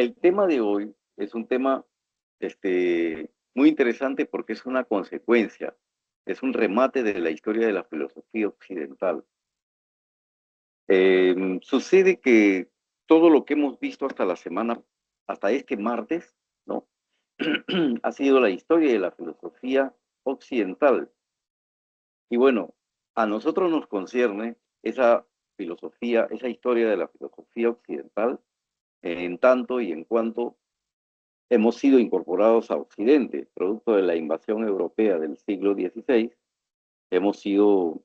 el tema de hoy es un tema muy interesante porque es una consecuencia, es un remate de la historia de la filosofía occidental. Sucede que todo lo que hemos visto hasta la semana, hasta este martes, ¿no? ha sido la historia de la filosofía occidental. Y bueno, a nosotros nos concierne esa filosofía, esa historia de la filosofía occidental, en tanto y en cuanto hemos sido incorporados a Occidente, producto de la invasión europea del siglo XVI, hemos sido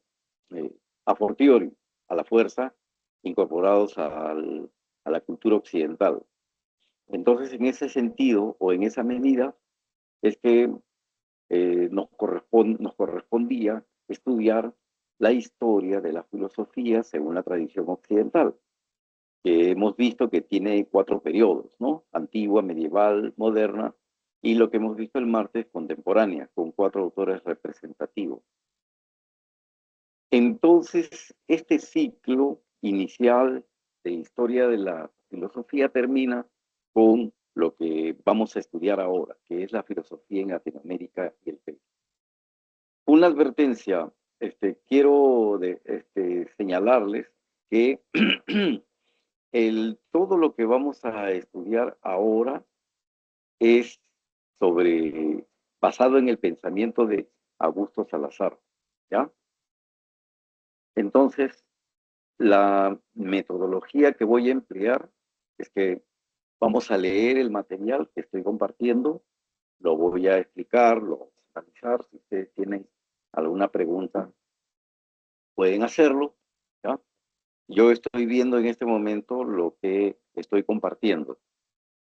eh, a fortiori, a la fuerza, incorporados a la cultura occidental. Entonces, en ese sentido, o en esa medida, es que nos correspondía estudiar la historia de la filosofía según la tradición occidental, que hemos visto que tiene 4 periodos, ¿no? Antigua, medieval, moderna, y lo que hemos visto el martes, contemporánea, con 4 autores representativos. Entonces, este ciclo inicial de historia de la filosofía termina con lo que vamos a estudiar ahora, que es la filosofía en Latinoamérica y el Perú. Una advertencia, quiero señalarles que todo lo que vamos a estudiar ahora es basado en el pensamiento de Augusto Salazar, ¿ya? Entonces, la metodología que voy a emplear es que vamos a leer el material que estoy compartiendo, lo voy a explicar, lo vamos a analizar. Si ustedes tienen alguna pregunta, pueden hacerlo, ¿ya? Yo estoy viendo en este momento lo que estoy compartiendo,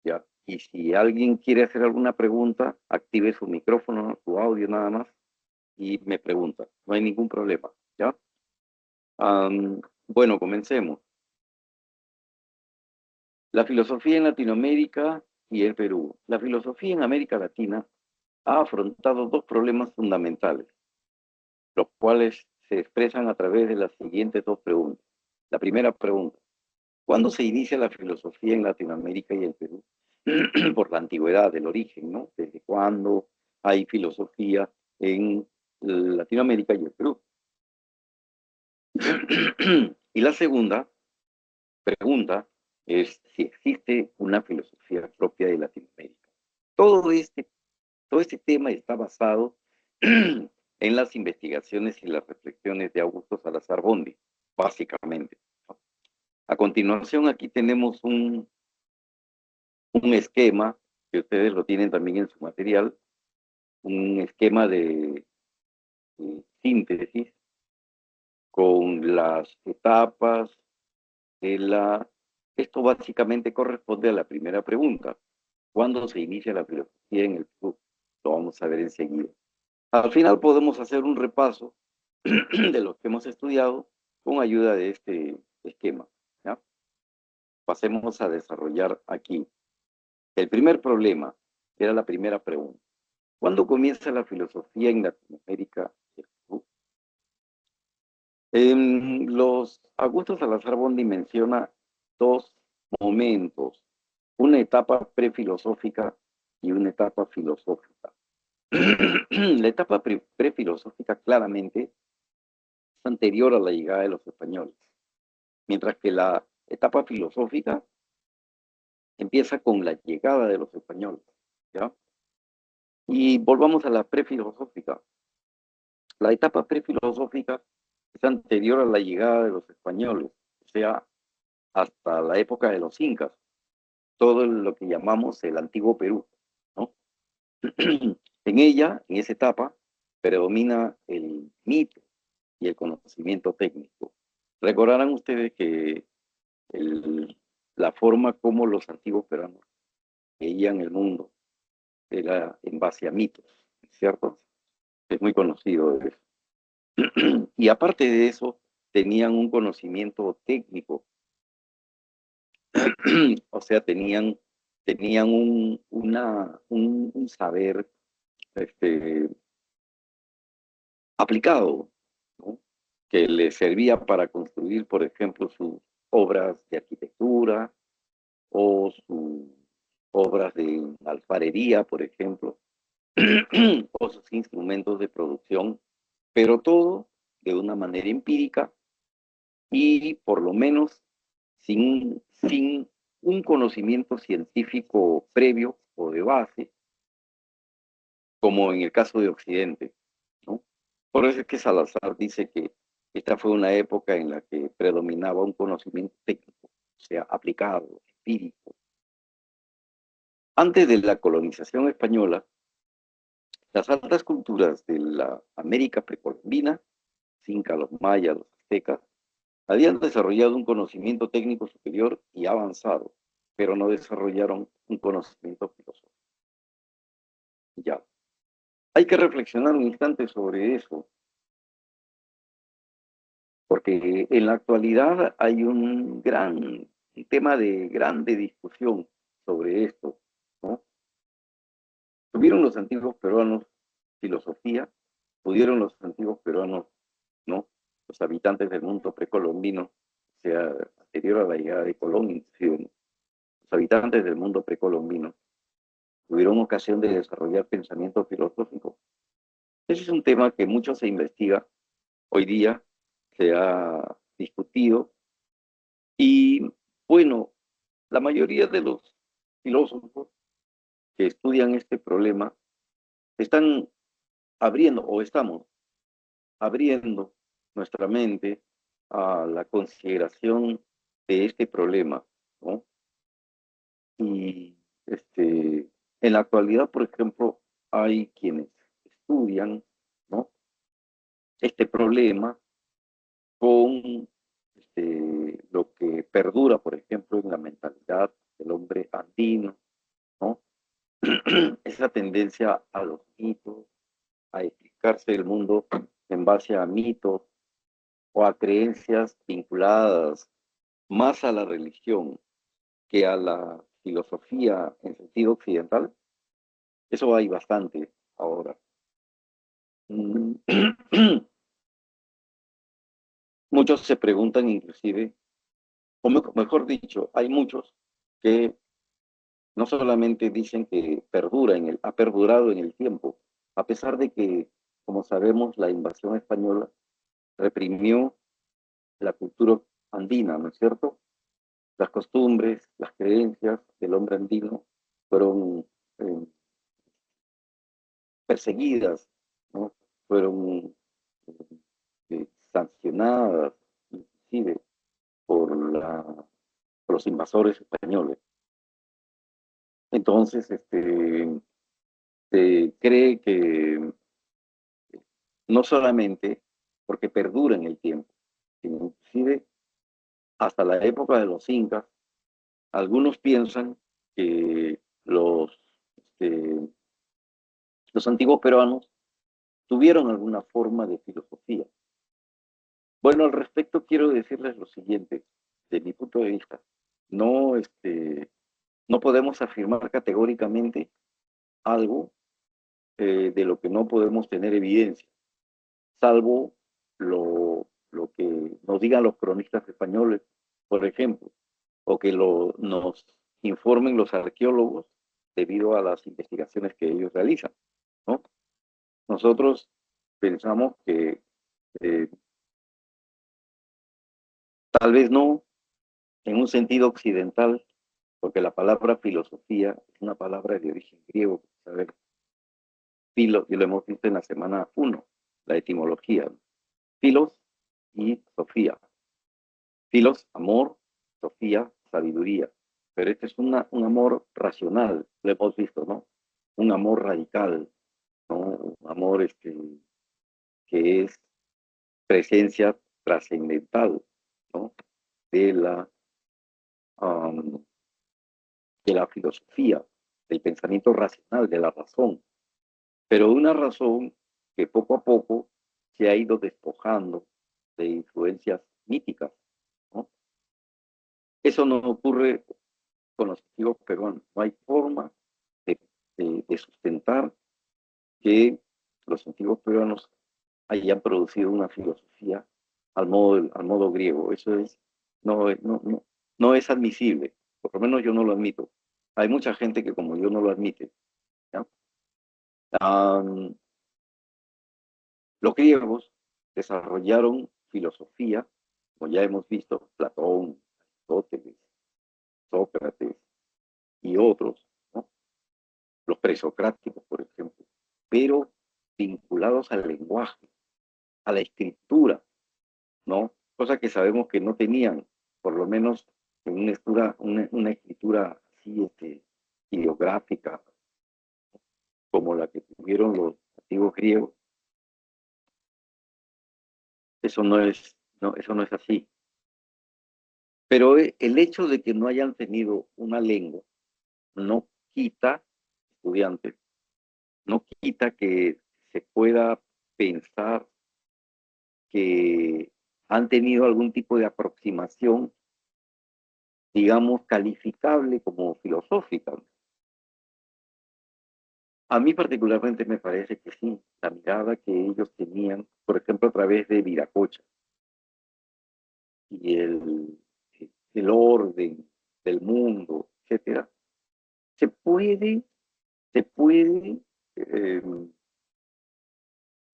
¿ya? Y si alguien quiere hacer alguna pregunta, active su micrófono, su audio nada más, y me pregunta. No hay ningún problema, ¿ya? Bueno, comencemos. La filosofía en Latinoamérica y el Perú. La filosofía en América Latina ha afrontado 2 problemas fundamentales, los cuales se expresan a través de las siguientes 2 preguntas. La primera pregunta: ¿cuándo se inicia la filosofía en Latinoamérica y el Perú? Por la antigüedad, del origen, ¿no? ¿Desde cuándo hay filosofía en Latinoamérica y el Perú? Y la segunda pregunta es si existe una filosofía propia de Latinoamérica. Todo este, todo este tema está basado en las investigaciones y las reflexiones de Augusto Salazar Bondy, básicamente. A continuación, aquí tenemos un esquema, que ustedes lo tienen también en su material, un esquema de síntesis con las etapas de la... Esto básicamente corresponde a la primera pregunta. ¿Cuándo se inicia la filosofía en el Perú? Lo vamos a ver enseguida. Al final podemos hacer un repaso de lo que hemos estudiado con ayuda de este esquema, ¿ya? Pasemos a desarrollar aquí. El primer problema era la primera pregunta. ¿Cuándo comienza la filosofía en Latinoamérica y el Perú? Augusto Salazar Bondy menciona 2 momentos, una etapa prefilosófica y una etapa filosófica. La etapa prefilosófica claramente es anterior a la llegada de los españoles, mientras que la etapa filosófica empieza con la llegada de los españoles, ¿ya? Y volvamos a la prefilosófica. La etapa prefilosófica es anterior a la llegada de los españoles, o sea, hasta la época de los incas, todo lo que llamamos el antiguo Perú, ¿no? En ella, en esa etapa, predomina el mito y el conocimiento técnico. Recordarán ustedes que la forma como los antiguos peruanos veían el mundo era en base a mitos, ¿cierto? Es muy conocido eso. Y aparte de eso, tenían un conocimiento técnico, o sea, tenían un saber este, aplicado, ¿no? Que les servía para construir, por ejemplo, sus obras de arquitectura o obras de alfarería, por ejemplo, o sus instrumentos de producción, pero todo de una manera empírica y por lo menos sin un conocimiento científico previo o de base, como en el caso de Occidente, ¿no? Por eso es que Salazar dice que esta fue una época en la que predominaba un conocimiento técnico, o sea, aplicado, empírico. Antes de la colonización española, las altas culturas de la América precolombina, los incas, los mayas, los aztecas, habían desarrollado un conocimiento técnico superior y avanzado, pero no desarrollaron un conocimiento filosófico. Ya. Hay que reflexionar un instante sobre eso, porque en la actualidad hay un tema de grande discusión sobre esto, ¿no? Tuvieron los antiguos peruanos filosofía, pudieron los antiguos peruanos, ¿no? Los habitantes del mundo precolombino, o sea, anterior a la llegada de Colón, inclusive, ¿no? Los habitantes del mundo precolombino tuvieron ocasión de desarrollar pensamiento filosófico. Ese es un tema que mucho se investiga hoy día, se ha discutido y, bueno, la mayoría de los filósofos que estudian este problema están abriendo o estamos abriendo nuestra mente a la consideración de este problema, ¿no? Y en la actualidad, por ejemplo, hay quienes estudian, ¿no?, este problema con lo que perdura, por ejemplo, en la mentalidad del hombre andino, ¿no? Esa tendencia a los mitos, a explicarse el mundo en base a mitos o a creencias vinculadas más a la religión que a la filosofía en sentido occidental. Eso hay bastante ahora. Muchos se preguntan inclusive, o mejor dicho, hay muchos que no solamente dicen que ha perdurado en el tiempo, a pesar de que, como sabemos, la invasión española reprimió la cultura andina, ¿no es cierto? Las costumbres, las creencias del hombre andino fueron eh, perseguidas, ¿no? Fueron sancionadas, inclusive, por los invasores españoles. Entonces, se cree que no solamente porque perdura en el tiempo, sino inclusive hasta la época de los incas, algunos piensan que los antiguos peruanos tuvieron alguna forma de filosofía. Bueno, al respecto quiero decirles lo siguiente, de mi punto de vista. No, no podemos afirmar categóricamente algo de lo que no podemos tener evidencia, salvo lo que nos digan los cronistas españoles, por ejemplo, o que nos informen los arqueólogos debido a las investigaciones que ellos realizan, ¿no? Nosotros pensamos que eh, tal vez no en un sentido occidental, porque la palabra filosofía es una palabra de origen griego, ¿sabes? Filo, y lo hemos visto en la semana 1, la etimología, ¿no? Filos y Sofía. Filos, amor; Sofía, sabiduría. Pero este es un amor racional, lo hemos visto, ¿no? Un amor radical, ¿no? Un amor que es presencia trascendental, ¿no? De um, de la filosofía, del pensamiento racional, de la razón, pero una razón que poco a poco se ha ido despojando de influencias míticas, ¿no? Eso no ocurre con los antiguos peruanos. No hay forma de sustentar que los antiguos peruanos hayan producido una filosofía al modo griego. Eso no es admisible, por lo menos yo no lo admito. hay mucha gente que como yo no lo admite. ¿Ya? Am, los griegos desarrollaron filosofía, como ya hemos visto, Platón, Aristóteles, Sócrates y otros, ¿no? Los presocráticos, por ejemplo, pero vinculados al lenguaje, a la escritura, ¿no? Cosa que sabemos que no tenían, por lo menos en una escritura así, ideográfica, como la que tuvieron los antiguos griegos. Eso no es así. Pero el hecho de que no hayan tenido una lengua no quita, estudiantes, no quita que se pueda pensar que han tenido algún tipo de aproximación, digamos, calificable como filosófica. A mí particularmente me parece que sí, la mirada que ellos tenían, por ejemplo, a través de Viracocha y el orden del mundo, etcétera, se puede, se puede eh,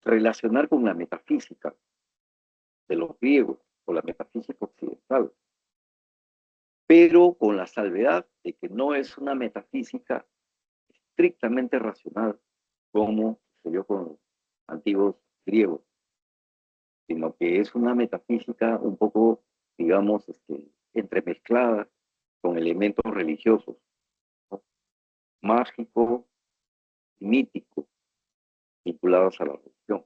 relacionar con la metafísica de los griegos o la metafísica occidental, pero con la salvedad de que no es una metafísica estrictamente racional como sucedió con los antiguos griegos, sino que es una metafísica un poco, digamos, entremezclada con elementos religiosos, ¿no? Mágicos y míticos vinculados a la religión.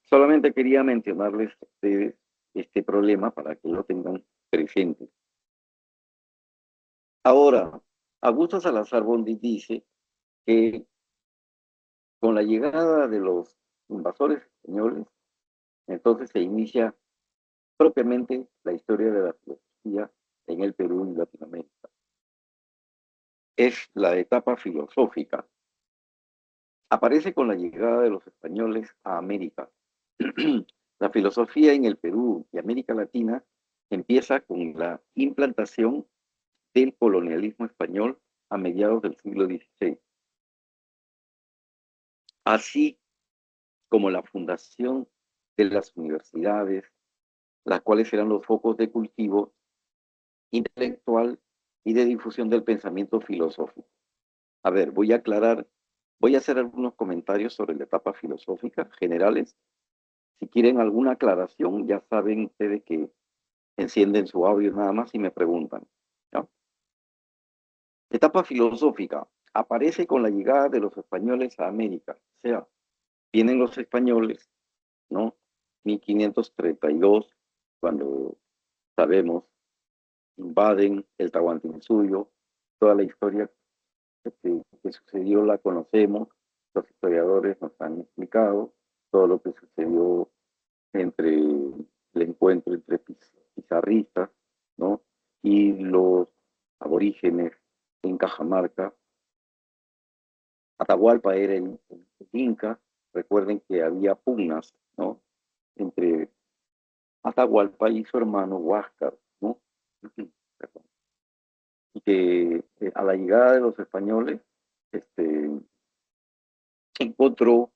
Solamente quería mencionarles a ustedes este problema para que lo tengan presente. Ahora, Augusto Salazar Bondi dice que con la llegada de los invasores españoles, entonces se inicia propiamente la historia de la filosofía en el Perú y Latinoamérica. Es la etapa filosófica. Aparece con la llegada de los españoles a América. La filosofía en el Perú y América Latina empieza con la implantación del colonialismo español a mediados del siglo XVI, así como la fundación de las universidades, las cuales eran los focos de cultivo intelectual y de difusión del pensamiento filosófico. A ver, voy a hacer algunos comentarios sobre la etapa filosófica generales. Si quieren alguna aclaración, ya saben ustedes que encienden su audio nada más y me preguntan. ¿Ya? Etapa filosófica. Aparece con la llegada de los españoles a América. O sea, vienen los españoles, ¿no? 1532, cuando sabemos, invaden el Tahuantinsuyo, toda la historia que sucedió la conocemos, los historiadores nos han explicado todo lo que sucedió entre el encuentro entre pizarristas, ¿no? Y los aborígenes en Cajamarca. Atahualpa era el Inca. Recuerden que había pugnas, ¿no? Entre Atahualpa y su hermano Huáscar, ¿no? Y que a la llegada de los españoles, encontró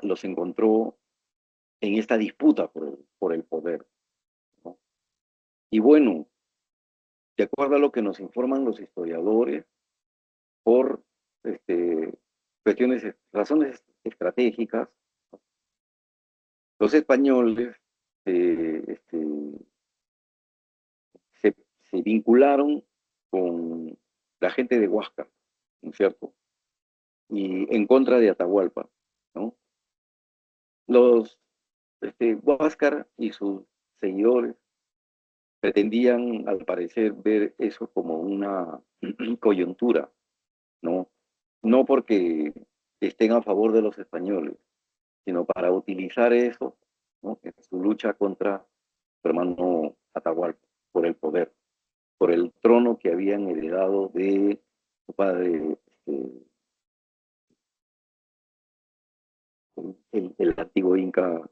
los encontró en esta disputa por el poder, ¿no? Y bueno, de acuerdo a lo que nos informan los historiadores, por razones estratégicas, los españoles eh, este, se, se vincularon con la gente de Huáscar, ¿no es cierto? Y en contra de Atahualpa, ¿no? Los Huáscar y sus seguidores pretendían, al parecer, ver eso como una coyuntura, ¿no? No porque estén a favor de los españoles, sino para utilizar eso, ¿no? En su lucha contra su hermano Atahualpa, por el poder, por el trono que habían heredado de su padre, el antiguo Inca,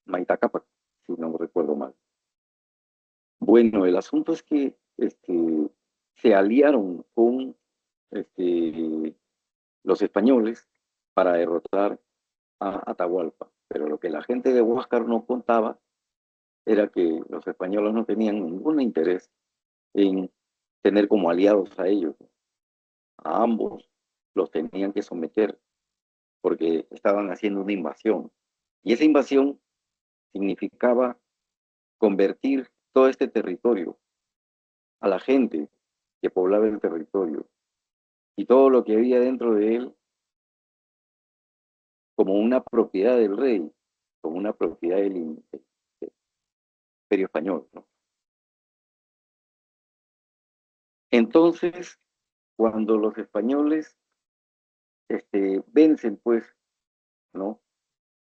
Maita Cápac, si no recuerdo mal. Bueno, el asunto es que se aliaron con los españoles para derrotar a Atahualpa. Pero lo que la gente de Huáscar no contaba era que los españoles no tenían ningún interés en tener como aliados a ellos. A ambos los tenían que someter porque estaban haciendo una invasión. Y esa invasión significaba convertir todo este territorio, a la gente que poblaba el territorio y todo lo que había dentro de él como una propiedad del rey, como una propiedad del imperio español, ¿no? Entonces, cuando los españoles vencen, pues, ¿no?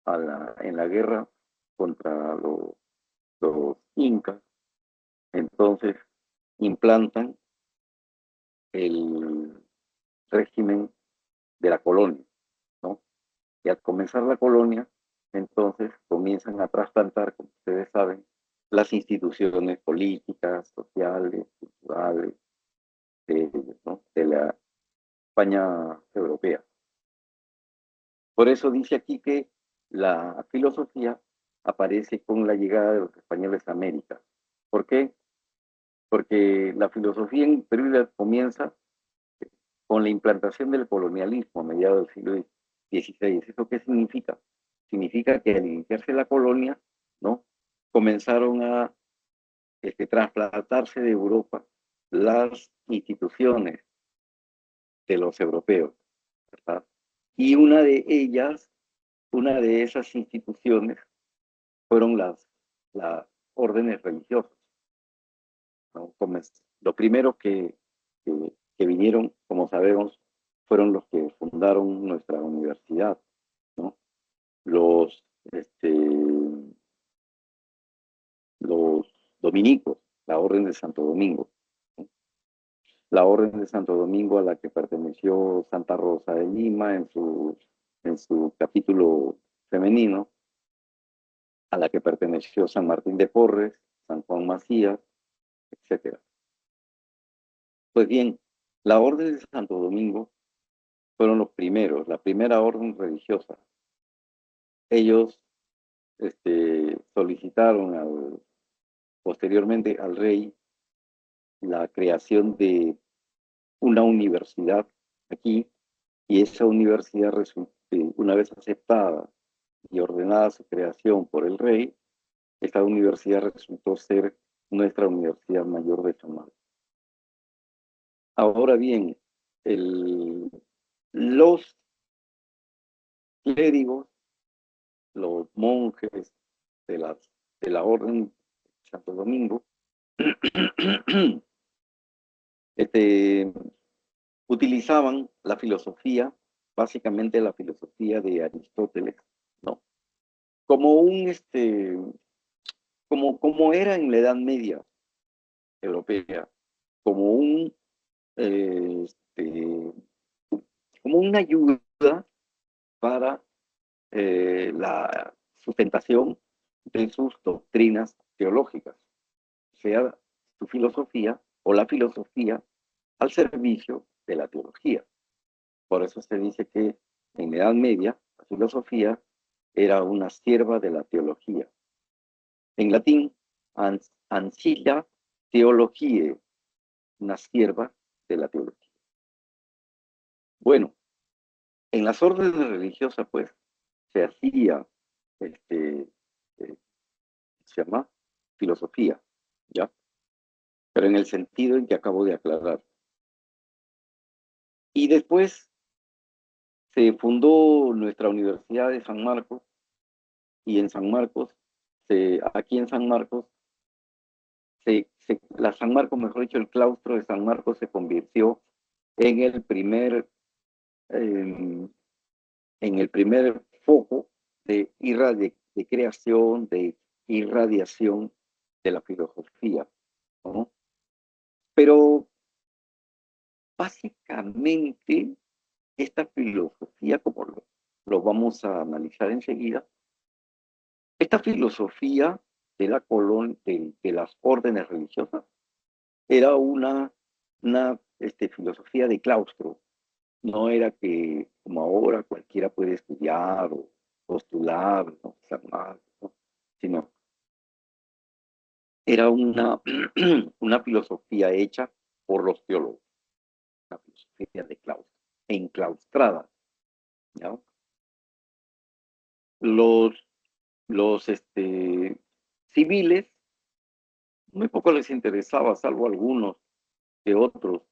En la guerra contra los incas, entonces implantan el régimen de la colonia, ¿no? Y al comenzar la colonia, entonces comienzan a trasplantar, como ustedes saben, las instituciones políticas, sociales, culturales, ¿no? De la España europea. Por eso dice aquí que la filosofía aparece con la llegada de los españoles a América. ¿Por qué? Porque la filosofía en Perú comienza con la implantación del colonialismo a mediados del siglo XVI. ¿Eso qué significa? Significa que al iniciarse la colonia, ¿no? Comenzaron a trasplantarse de Europa las instituciones de los europeos, ¿verdad? Y una de esas instituciones fueron las órdenes religiosas, ¿no? Lo primero que vinieron, como sabemos, fueron los que fundaron nuestra universidad, ¿no? Los, los dominicos, la Orden de Santo Domingo, ¿no? La Orden de Santo Domingo a la que perteneció Santa Rosa de Lima en su capítulo femenino, a la que perteneció San Martín de Porres, San Juan Macías, etcétera. Pues bien, la Orden de Santo Domingo fueron los primeros, la primera orden religiosa. Ellos solicitaron posteriormente al rey la creación de una universidad aquí, y esa universidad, una vez aceptada y ordenada su creación por el rey, esta universidad resultó ser nuestra Universidad Mayor de San Marcos. Ahora bien, los clérigos, los monjes de de la Orden de Santo Domingo, este, utilizaban la filosofía, básicamente la filosofía de Aristóteles, ¿no? Como como era en la Edad Media europea, como eh, este, como una ayuda para la sustentación de sus doctrinas teológicas, sea su filosofía o la filosofía al servicio de la teología. Por eso se dice que en la Edad Media la filosofía era una sierva de la teología. En latín, ancilla theologiae, una sierva de la teología. Bueno, en las órdenes religiosas, pues, se hacía, se llama filosofía, ¿ya? Pero en el sentido en que acabo de aclarar. Y después se fundó nuestra Universidad de San Marcos, y en San Marcos, aquí en San Marcos, la San Marcos, mejor dicho, el claustro de San Marcos se convirtió en en, en el primer foco de creación, de irradiación de la filosofía, ¿no? Pero básicamente esta filosofía, como lo vamos a analizar enseguida, esta filosofía de las órdenes religiosas era una filosofía de claustro. No era que, como ahora, cualquiera puede estudiar o postular, ¿no? Ser mago, ¿no? Sino era una filosofía hecha por los teólogos, una filosofía de claustro, enclaustrada, ¿no? Los, los civiles, muy poco les interesaba, salvo algunos que otros,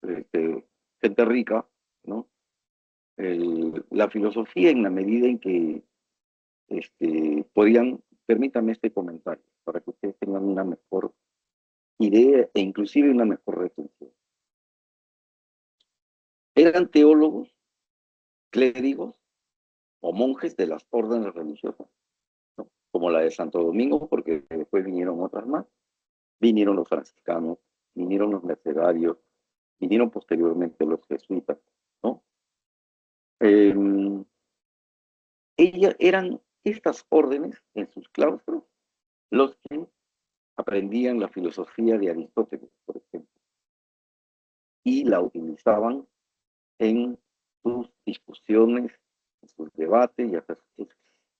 gente rica, ¿no? La filosofía en la medida en que podían, permítame este comentario, para que ustedes tengan una mejor idea e inclusive una mejor retención. Eran teólogos, clérigos o monjes de las órdenes religiosas, ¿no? Como la de Santo Domingo, porque después vinieron otras más, vinieron los franciscanos, vinieron los mercedarios, vinieron posteriormente los jesuitas, ¿no? Eh, eran estas órdenes en sus claustros los que aprendían la filosofía de Aristóteles, por ejemplo, y la utilizaban en sus discusiones, en sus debates y hasta sus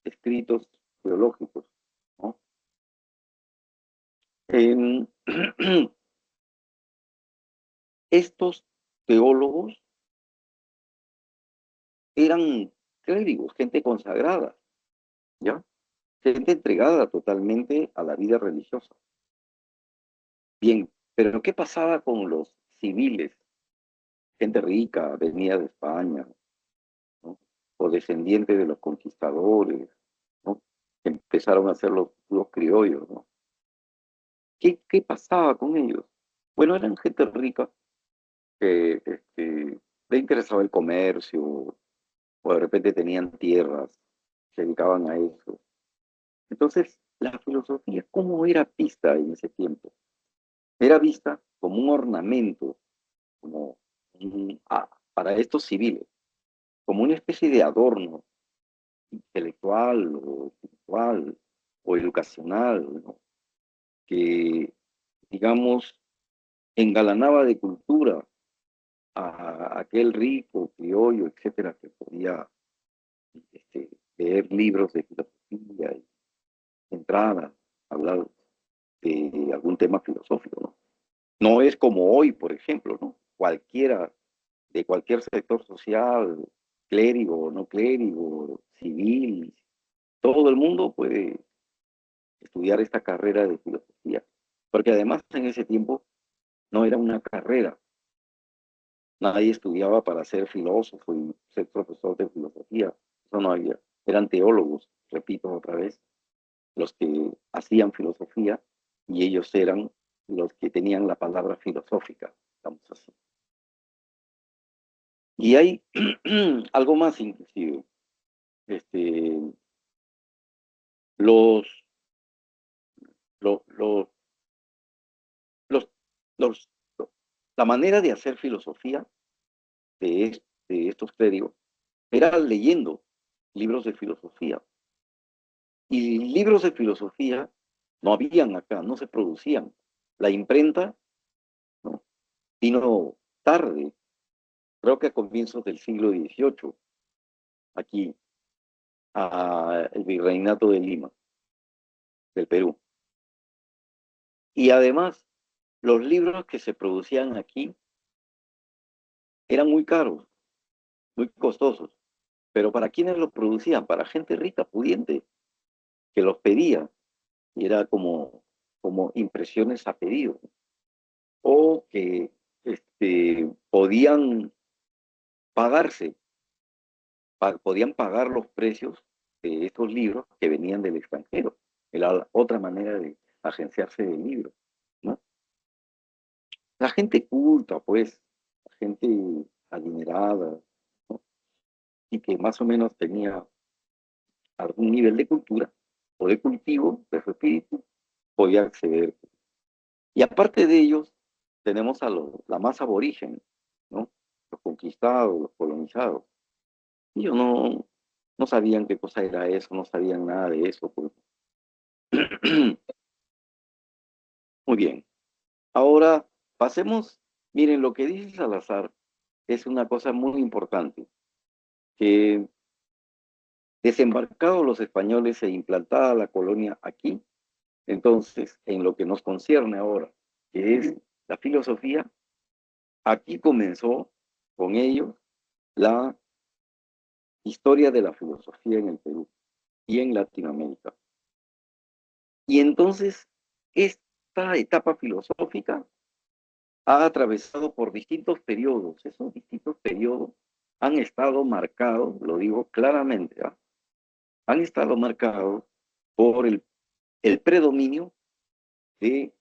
escritos teológicos, ¿no? En, estos teólogos eran clérigos, gente consagrada, ¿ya? Gente entregada totalmente a la vida religiosa. Bien, pero ¿qué pasaba con los civiles? Gente rica, venida de España, ¿no? O descendientes de los conquistadores, ¿no? Que empezaron a ser los criollos, ¿no? ¿Qué pasaba con ellos? Bueno, eran gente rica que le interesaba el comercio, o de repente tenían tierras, se dedicaban a eso. Entonces, la filosofía, ¿cómo era vista en ese tiempo? Era vista como un ornamento, como para estos civiles, como una especie de adorno intelectual o espiritual o educacional, ¿no? Que, digamos, engalanaba de cultura a aquel rico, criollo, etcétera, que podía leer libros de filosofía y entrar a hablar de algún tema filosófico, ¿no? No es como hoy, por ejemplo, ¿no? Cualquiera, de cualquier sector social, clérigo, no clérigo, civil, todo el mundo puede estudiar esta carrera de filosofía, porque además en ese tiempo no era una carrera, nadie estudiaba para ser filósofo y ser profesor de filosofía, eso no había, eran teólogos, repito otra vez, los que hacían filosofía y ellos eran los que tenían la palabra filosófica, digamos así. Y hay algo más inclusive, este, los, los, los, los, los- la manera de hacer filosofía de estos clérigos era leyendo libros de filosofía. Y libros de filosofía no habían acá, no se producían. La imprenta, ¿no? Vino tarde, creo que a comienzos del siglo XVIII, aquí, el virreinato de Lima, del Perú. Y además, los libros que se producían aquí eran muy caros, muy costosos. Pero ¿para quiénes los producían? Para gente rica, pudiente, que los pedía. Y era como impresiones a pedido. O que podían pagarse, podían pagar los precios de estos libros que venían del extranjero. Era otra manera de agenciarse del libro, ¿no? La gente culta, pues, la gente adinerada, ¿no? Y que más o menos tenía algún nivel de cultura o de cultivo de su espíritu, podía acceder. Y aparte de ellos, tenemos la más aborigen, ¿no? Los conquistados, los colonizados. Ellos no sabían qué cosa era eso, no sabían nada de eso, pues. Muy bien. Ahora pasemos, miren, lo que dice Salazar es una cosa muy importante, que desembarcados los españoles e implantada la colonia aquí, entonces, en lo que nos concierne ahora, que es la filosofía, aquí comenzó con ellos la historia de la filosofía en el Perú y en Latinoamérica. Y entonces, esta etapa filosófica ha atravesado por distintos periodos. Esos distintos periodos han estado marcados, lo digo claramente, ¿ah? Han estado marcados por el predominio de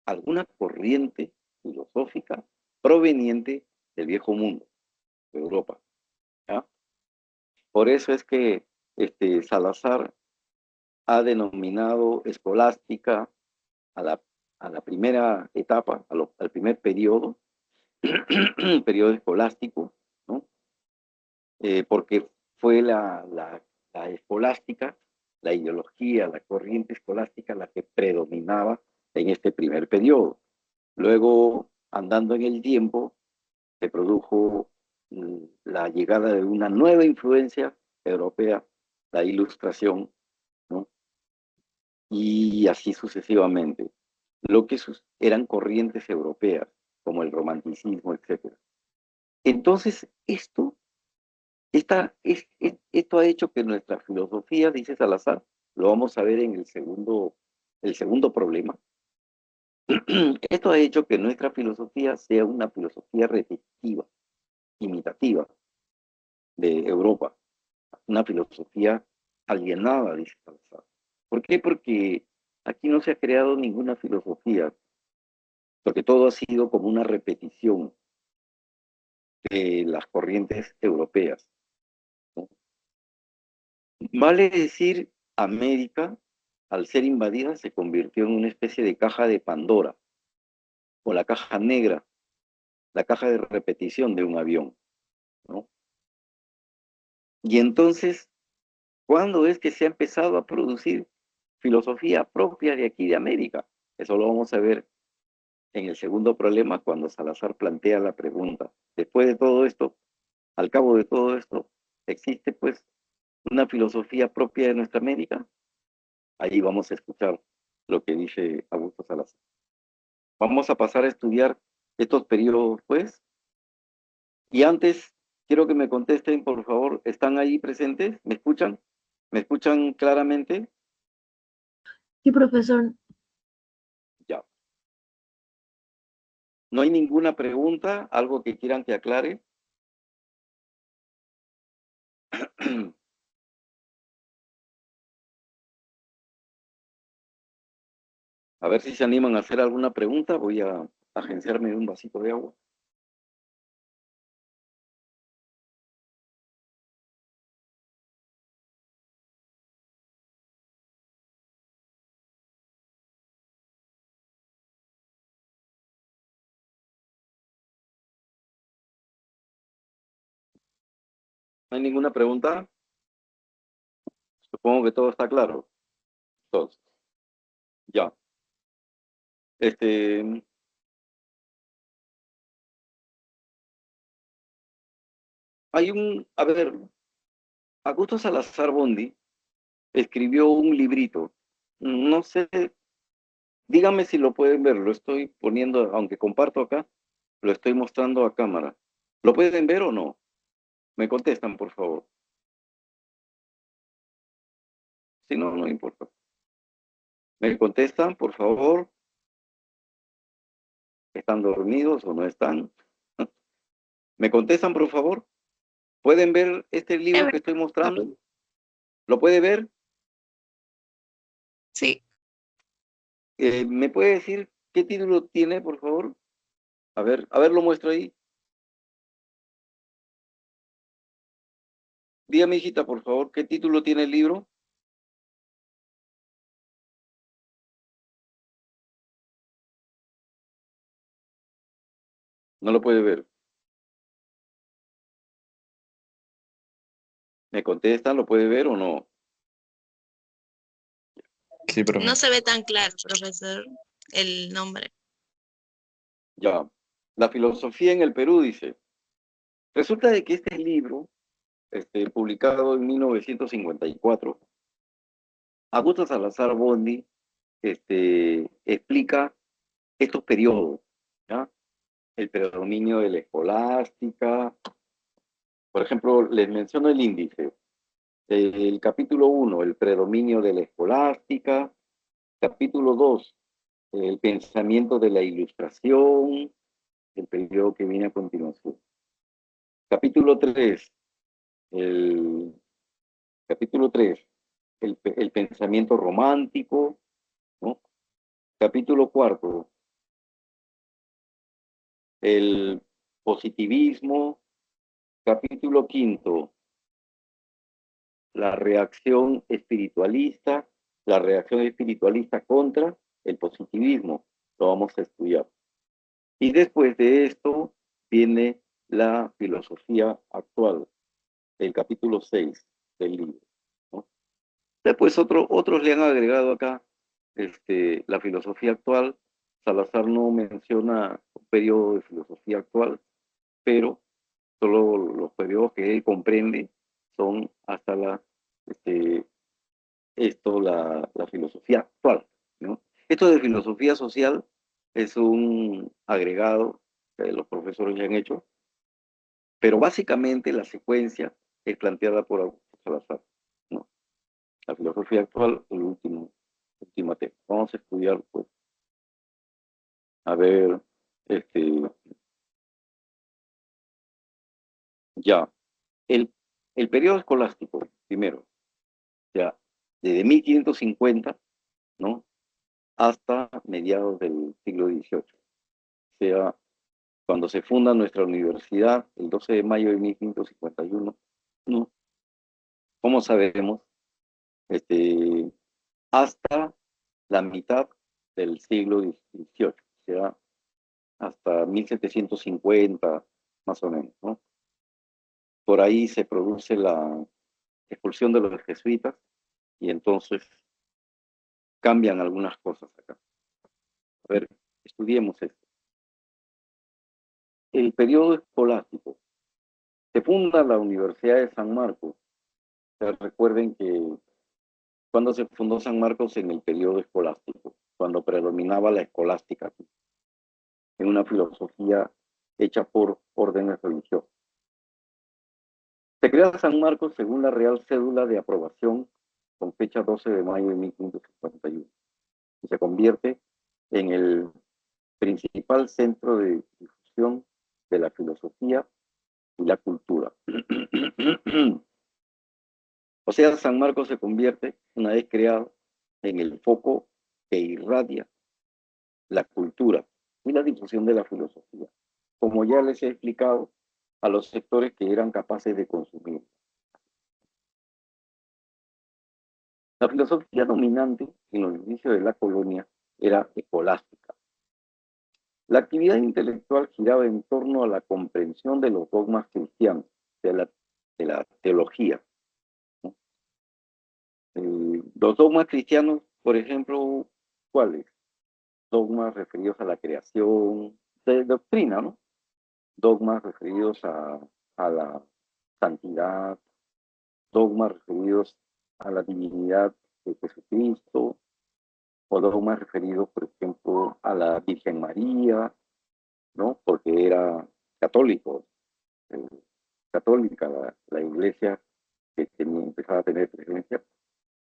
alguna corriente filosófica proveniente del viejo mundo, de Europa, ¿ya? Por eso es que Salazar ha denominado escolástica a la primera etapa, al primer periodo, periodo escolástico, ¿no? Porque fue la escolástica, la ideología, la corriente escolástica la que predominaba en este primer periodo. Luego, andando en el tiempo, se produjo la llegada de una nueva influencia europea, la Ilustración, ¿no? Y así sucesivamente. Lo que eran corrientes europeas, como el romanticismo, etc. Entonces, esto ha hecho que nuestra filosofía, dice Salazar, lo vamos a ver en el segundo problema, esto ha hecho que nuestra filosofía sea una filosofía repetitiva, imitativa de Europa, una filosofía alienada, dice Salazar. ¿Por qué? Porque aquí no se ha creado ninguna filosofía, porque todo ha sido como una repetición de las corrientes europeas, ¿no? Vale decir, América, al ser invadida, se convirtió en una especie de caja de Pandora, o la caja negra, la caja de repetición de un avión, ¿no? Y entonces, ¿cuándo es que se ha empezado a producir filosofía propia de aquí de América? Eso lo vamos a ver en el segundo problema cuando Salazar plantea la pregunta. Después de todo esto, al cabo de todo esto, ¿existe pues una filosofía propia de nuestra América? Allí vamos a escuchar lo que dice Augusto Salazar. Vamos a pasar a estudiar estos periodos, pues, y antes quiero que me contesten, por favor, ¿están ahí presentes? ¿Me escuchan? ¿Me escuchan claramente? Sí, profesor. Ya. ¿No hay ninguna pregunta? ¿Algo que quieran que aclare? A ver si se animan a hacer alguna pregunta. Voy a agenciarme de un vasito de agua. ¿No hay ninguna pregunta? Supongo que todo está claro. Entonces, ya. Este, a ver, Augusto Salazar Bondi escribió un librito. No sé, dígame si lo pueden ver. Lo estoy poniendo, aunque comparto acá, lo estoy mostrando a cámara. ¿Lo pueden ver o no? Me contestan, por favor. Si no, no importa. ¿Me contestan, por favor? ¿Están dormidos o no están? ¿Me contestan, por favor? ¿Pueden ver este libro que estoy mostrando? ¿Lo puede ver? Sí. ¿Me puede decir qué título tiene, por favor? A ver, lo muestro ahí. Dígame, hijita, por favor, ¿qué título tiene el libro? No lo puede ver. ¿Me contestan? ¿Lo puede ver o no? Sí, profe. No se ve tan claro, profesor, el nombre. Ya. La filosofía en el Perú dice, resulta de que este libro, publicado en 1954, Augusto Salazar Bondy explica estos periodos, ¿ya? El predominio de la escolástica. Por ejemplo, les menciono el índice. El capítulo 1, el predominio de la escolástica. Capítulo 2, el pensamiento de la ilustración, el periodo que viene a continuación. Capítulo 3, el, capítulo 3, el pensamiento romántico, ¿no? Capítulo 4, el positivismo. Capítulo 5, la reacción espiritualista contra el positivismo. Lo vamos a estudiar. Y después de esto viene la filosofía actual, el capítulo 6 del libro, ¿no? Después otros le han agregado acá la filosofía actual. Salazar no menciona un periodo de filosofía actual, pero solo los periodos que él comprende son hasta la filosofía actual, ¿no? Esto de filosofía social es un agregado que los profesores ya han hecho, pero básicamente la secuencia es planteada por Augusto Salazar, ¿no? La filosofía actual, el último tema. Vamos a estudiar, pues, a ver, ya, el, el periodo escolástico, primero, o sea, desde 1550, ¿no? Hasta mediados del siglo XVIII. O sea, cuando se funda nuestra universidad, el 12 de mayo de 1551, ¿no? Como sabemos, hasta la mitad del siglo XVIII, o sea, hasta 1750, más o menos, ¿no? Por ahí se produce la expulsión de los jesuitas y entonces cambian algunas cosas acá. A ver, estudiemos esto. El periodo escolástico. Se funda la Universidad de San Marcos. Recuerden que cuando se fundó San Marcos en el periodo escolástico, cuando predominaba la escolástica, en una filosofía hecha por órdenes religiosas. Se crea San Marcos según la Real Cédula de Aprobación con fecha 12 de mayo de 1551 y se convierte en el principal centro de difusión de la filosofía y la cultura. O sea, San Marcos se convierte, una vez creado, en el foco que irradia la cultura y la difusión de la filosofía, como ya les he explicado, a los sectores que eran capaces de consumir. La filosofía dominante en los inicios de la colonia era escolástica. La actividad intelectual giraba en torno a la comprensión de los dogmas cristianos, de la teología, ¿no? Los dogmas cristianos, por ejemplo, ¿cuáles? Dogmas referidos a la creación, de doctrina, ¿no? Dogmas referidos a la santidad, dogmas referidos a la divinidad de Jesucristo, o dogmas referidos, por ejemplo, a la Virgen María, ¿no? Porque era católico, eh, católica la iglesia que empezaba a tener presencia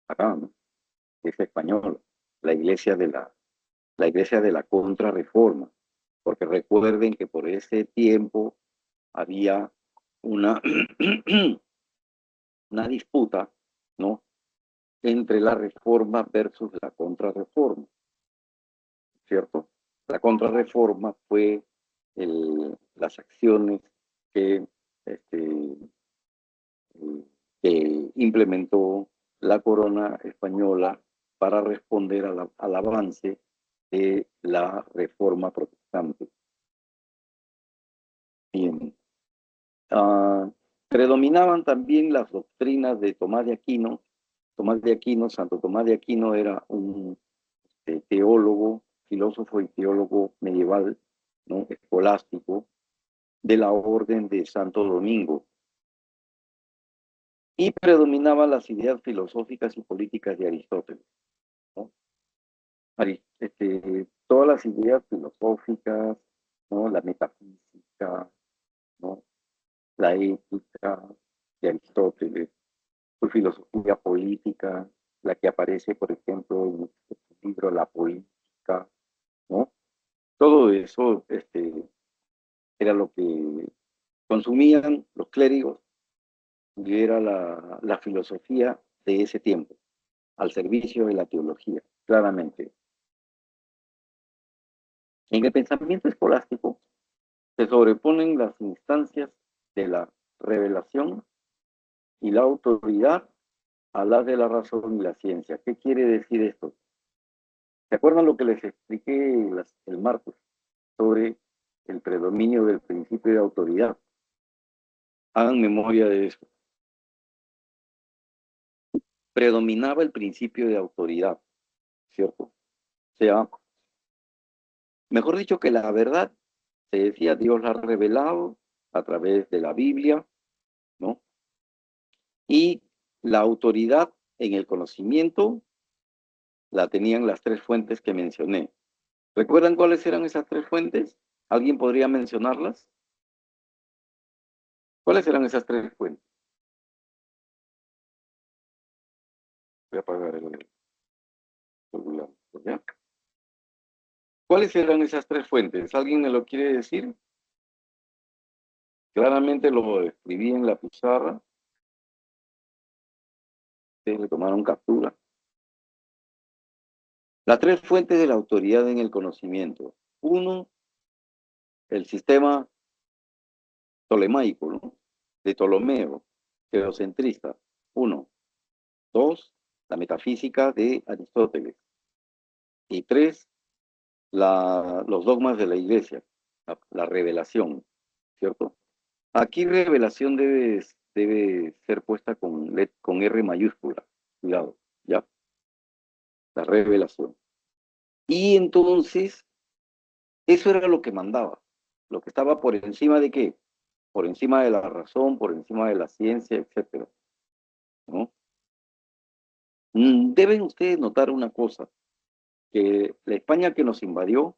acá, ¿no? Es española, la iglesia de la Contrarreforma, porque recuerden que por ese tiempo había una, una disputa, ¿no? Entre la reforma versus la contrarreforma, ¿cierto? La contrarreforma fue las acciones que, este, que implementó la corona española para responder al avance de la reforma protestante. Bien. Predominaban también las doctrinas de Tomás de Aquino Tomás de Aquino, Santo Tomás de Aquino era un teólogo, filósofo y teólogo medieval, ¿no? Escolástico, de la orden de Santo Domingo, y predominaban las ideas filosóficas y políticas de Aristóteles, ¿no? Todas las ideas filosóficas, ¿no? La metafísica, ¿no? La ética de Aristóteles, su filosofía política, la que aparece, por ejemplo, en el libro La Política, ¿no? Todo eso era lo que consumían los clérigos y era la filosofía de ese tiempo, al servicio de la teología, claramente. En el pensamiento escolástico se sobreponen las instancias de la revelación y la autoridad a las de la razón y la ciencia. ¿Qué quiere decir esto? ¿Se acuerdan lo que les expliqué el martes sobre el predominio del principio de autoridad? Hagan memoria de eso. Predominaba el principio de autoridad, ¿cierto? O sea, mejor dicho, que la verdad, se decía, Dios la ha revelado a través de la Biblia, ¿no? Y la autoridad en el conocimiento la tenían las tres fuentes que mencioné. ¿Recuerdan cuáles eran esas tres fuentes? ¿Alguien podría mencionarlas? ¿Cuáles eran esas tres fuentes? Voy a apagar el celular, ¿ya? ¿Cuáles eran esas tres fuentes? ¿Alguien me lo quiere decir? Claramente lo escribí en la pizarra. Ustedes le tomaron captura. Las tres fuentes de la autoridad en el conocimiento. Uno, el sistema tolemaico, ¿no? De Ptolomeo, geocentrista. Uno. Dos, la metafísica de Aristóteles. Y tres, los dogmas de la iglesia, la revelación, ¿cierto? Aquí revelación debe ser puesta con R mayúscula, cuidado, ¿ya? La revelación. Y entonces, eso era lo que mandaba, lo que estaba por encima de qué, por encima de la razón, por encima de la ciencia, etcétera, ¿no? Deben ustedes notar una cosa, que la España que nos invadió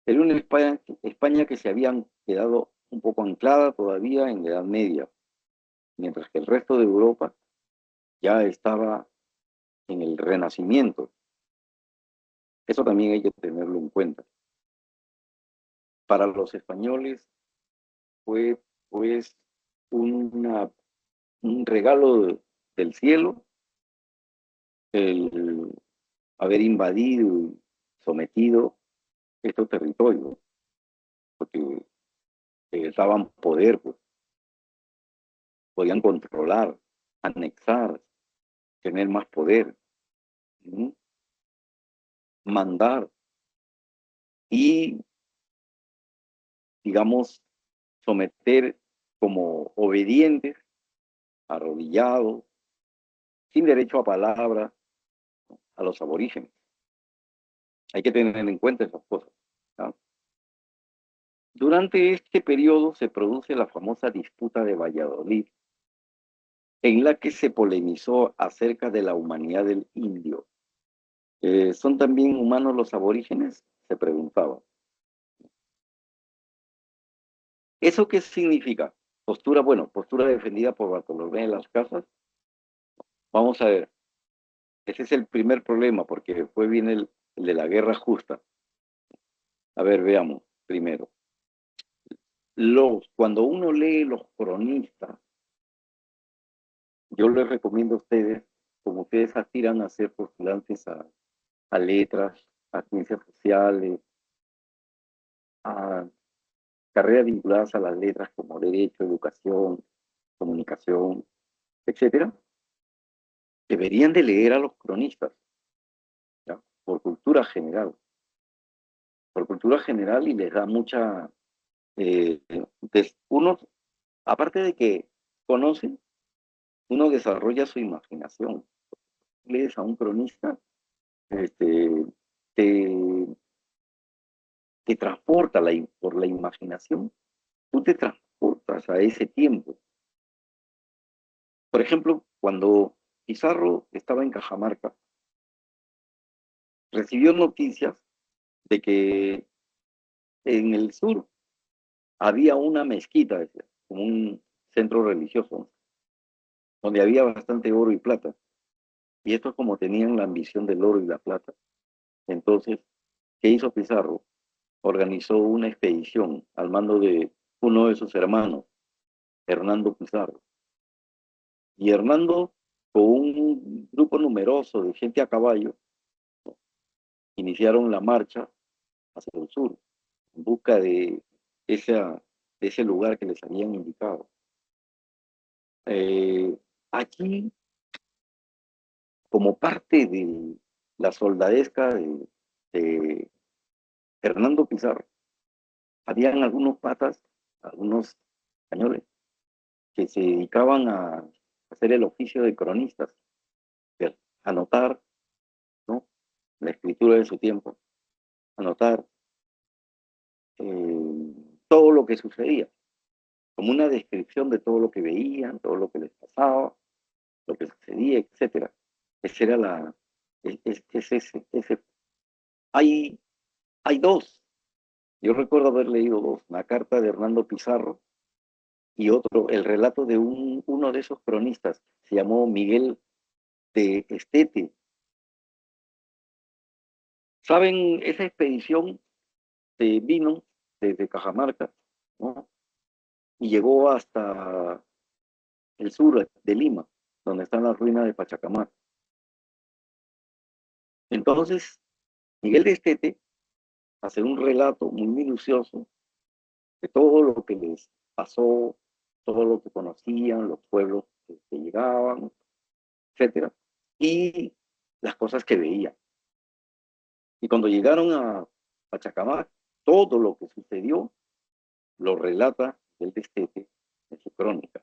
era una España que se habían quedado un poco anclada todavía en la Edad Media, mientras que el resto de Europa ya estaba en el Renacimiento. Eso también hay que tenerlo en cuenta. Para los españoles fue pues un regalo del cielo el haber invadido y sometido estos territorios, porque daban poder, pues, podían controlar, anexar, tener más poder, ¿sí? Mandar y, digamos, someter como obedientes, arrodillados, sin derecho a palabra, a los aborígenes. Hay que tener en cuenta esas cosas, ¿no? Durante este periodo se produce la famosa disputa de Valladolid, en la que se polemizó acerca de la humanidad del indio. ¿Son también humanos los aborígenes? Se preguntaba. ¿Eso qué significa? Postura defendida por Bartolomé de las Casas. Vamos a ver, ese es el primer problema, porque después viene el de la guerra justa. A ver, veamos primero. Cuando uno lee los cronistas, yo les recomiendo a ustedes, como ustedes aspiran a ser postulantes a letras, a ciencias sociales, a carreras vinculadas a las letras como derecho, educación, comunicación, etcétera, deberían de leer a los cronistas, ¿ya? Por cultura general, y les da mucha, uno, aparte de que conocen, uno desarrolla su imaginación, lees a un cronista, este, te, te transporta por la imaginación, tú te transportas a ese tiempo. Por ejemplo, cuando Pizarro estaba en Cajamarca, recibió noticias de que en el sur había una mezquita, como un centro religioso, donde había bastante oro y plata. Y estos, como tenían la ambición del oro y la plata, entonces, ¿qué hizo Pizarro? Organizó una expedición al mando de uno de sus hermanos, Hernando Pizarro. Y Hernando, con un grupo numeroso de gente a caballo, iniciaron la marcha hacia el sur, en busca esa, de ese lugar que les habían indicado. Aquí, como parte de la soldadesca de Hernando Pizarro, habían algunos patas, algunos españoles, que se dedicaban a hacer el oficio de cronistas, de anotar, ¿no?, la escritura de su tiempo, anotar todo lo que sucedía, como una descripción de todo lo que veían, todo lo que les pasaba, lo que sucedía, etcétera. Esa era ese. Hay, hay dos. Yo recuerdo haber leído dos, una carta de Hernando Pizarro y otro, el relato de uno de esos cronistas, se llamó Miguel de Estete. ¿Saben? Esa expedición vino desde Cajamarca, ¿no?, y llegó hasta el sur de Lima, donde están las ruinas de Pachacamac. Entonces, Miguel de Estete hace un relato muy minucioso de todo lo que les pasó, todo lo que conocían, los pueblos que llegaban, etcétera, y las cosas que veían. Y cuando llegaron a Pachacamac, todo lo que sucedió lo relata el Destete en su crónica.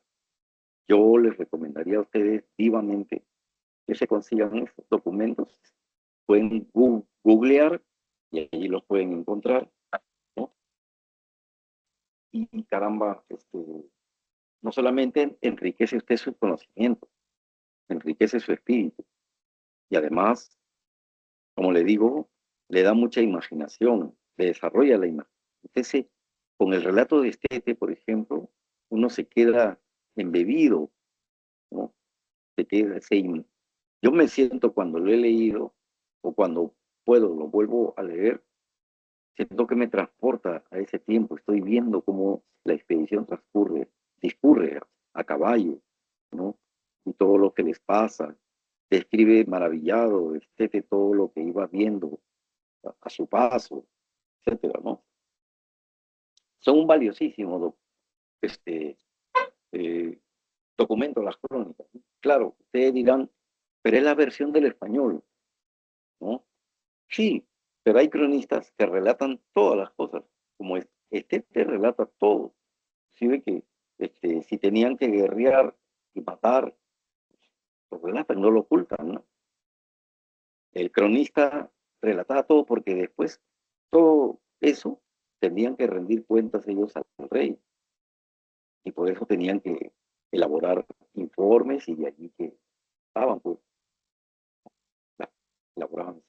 Yo les recomendaría a ustedes vivamente que se consigan estos documentos. Pueden googlear y allí los pueden encontrar, ¿no? Y caramba, no solamente enriquece usted su conocimiento, enriquece su espíritu y además, como le digo, le da mucha imaginación, le desarrolla la imaginación. Entonces, con el relato de Estete, por ejemplo, uno se queda embebido, ¿no? Yo me siento, cuando lo he leído o cuando puedo, lo vuelvo a leer, siento que me transporta a ese tiempo. Estoy viendo cómo la expedición discurre a caballo, ¿no? Y todo lo que les pasa. Describe maravillado, todo lo que iba viendo a su paso, etcétera, ¿no? Son un valiosísimo este, eh, documento, las crónicas. Claro, ustedes dirán, pero es la versión del español, ¿no? Sí, pero hay cronistas que relatan todas las cosas, como te relata todo. Sí, ve que si tenían que guerrear y matar, lo relatan, no lo ocultan, ¿no? El cronista relataba todo porque después todo eso tenían que rendir cuentas ellos al rey, y por eso tenían que elaborar informes, y de allí que estaban, pues, elaboraban,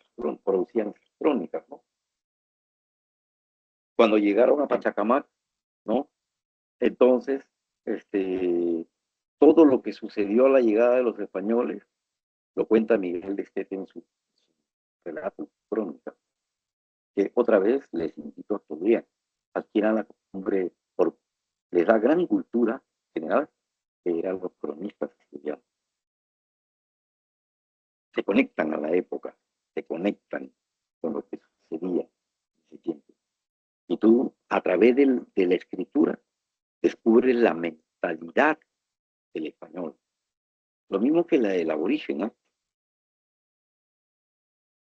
producían esas crónicas, ¿no? Cuando llegaron a Pachacamac, ¿no? Entonces, todo lo que sucedió a la llegada de los españoles lo cuenta Miguel de Estete en su relato, crónica, que otra vez les invito a que lean, adquieran la costumbre, les da gran cultura general que eran los cronistas estudiados. Se conectan a la época, se conectan con lo que sucedía en ese tiempo. Y tú, a través de la escritura, descubres la mentalidad del español. Lo mismo que la del aborigen, ¿no?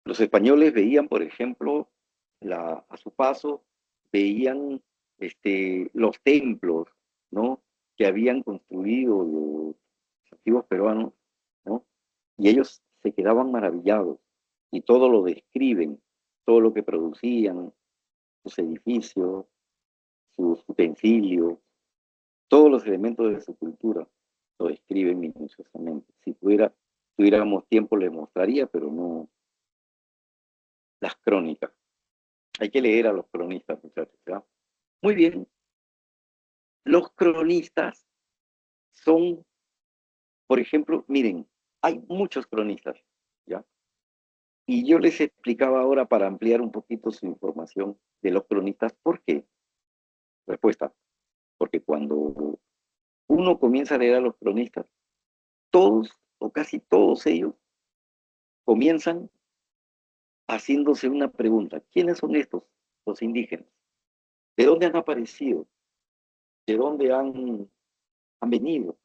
Los españoles veían, por ejemplo, a su paso, veían los templos, ¿no?, que habían construido los antiguos peruanos, ¿no? Y ellos se quedaban maravillados y todo lo describen, todo lo que producían, sus edificios, sus utensilios, todos los elementos de su cultura, lo describen minuciosamente. Si tuviéramos tiempo les mostraría, pero no las crónicas. Hay que leer a los cronistas, muchachos, ¿ya? Muy bien. Los cronistas son, por ejemplo, miren, hay muchos cronistas, ¿ya? Y yo les explicaba ahora para ampliar un poquito su información de los cronistas, ¿por qué? Respuesta, porque cuando uno comienza a leer a los cronistas, todos o casi todos ellos comienzan haciéndose una pregunta: ¿quiénes son estos, los indígenas? ¿De dónde han aparecido? ¿De dónde han venido?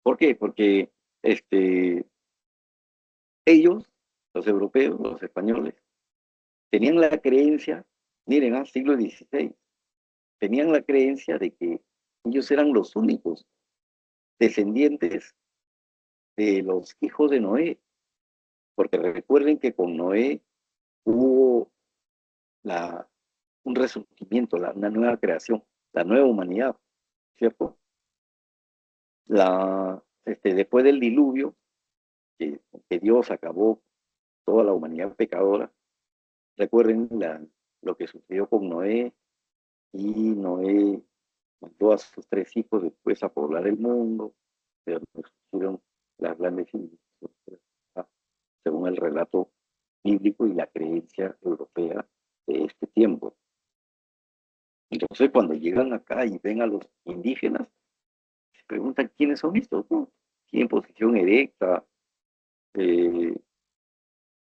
¿Por qué? Porque ellos, los europeos, los españoles, tenían la creencia, miren, al siglo XVI, tenían la creencia de que ellos eran los únicos descendientes de los hijos de Noé, porque recuerden que con Noé hubo un resurgimiento, una nueva creación, la nueva humanidad, ¿cierto? Después del diluvio, que Dios acabó toda la humanidad pecadora, recuerden lo que sucedió con Noé, y Noé mandó a sus 3 hijos después a poblar el mundo, pero surgieron las grandes civilizaciones, según el relato bíblico y la creencia europea de este tiempo. Entonces, cuando llegan acá y ven a los indígenas, se preguntan quiénes son estos, ¿no? Tienen posición erecta, eh,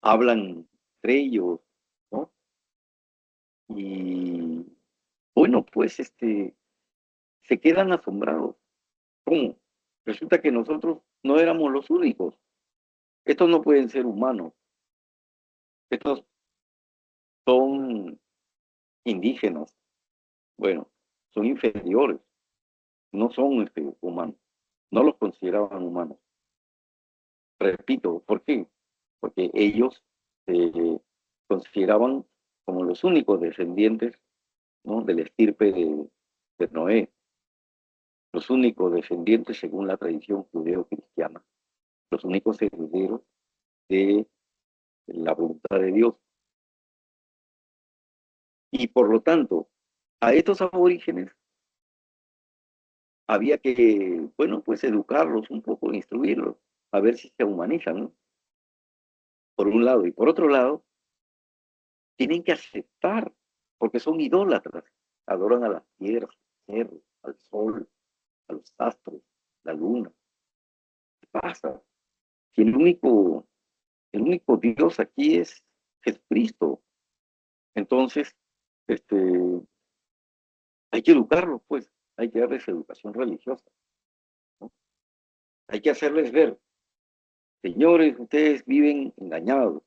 hablan entre ellos, ¿no? Y bueno, pues se quedan asombrados. ¿Cómo? Resulta que nosotros no éramos los únicos. Estos no pueden ser humanos. Estos son indígenas. Bueno, son inferiores. No son humanos. No los consideraban humanos. Repito, ¿por qué? Porque ellos se consideraban como los únicos descendientes, ¿no?, de la estirpe de Noé, los únicos descendientes según la tradición judeo-cristiana, los únicos herederos de la voluntad de Dios. Y por lo tanto, a estos aborígenes había que, bueno, pues educarlos un poco, instruirlos, a ver si se humanizan, ¿no? Por un lado. Y por otro lado, tienen que aceptar, porque son idólatras, adoran a las piedras, al cerro, al sol, a los astros, la luna. ¿Qué pasa? Si el único Dios aquí es Jesucristo. Entonces, hay que educarlos, pues, hay que darles educación religiosa, ¿no? Hay que hacerles ver: señores, ustedes viven engañados,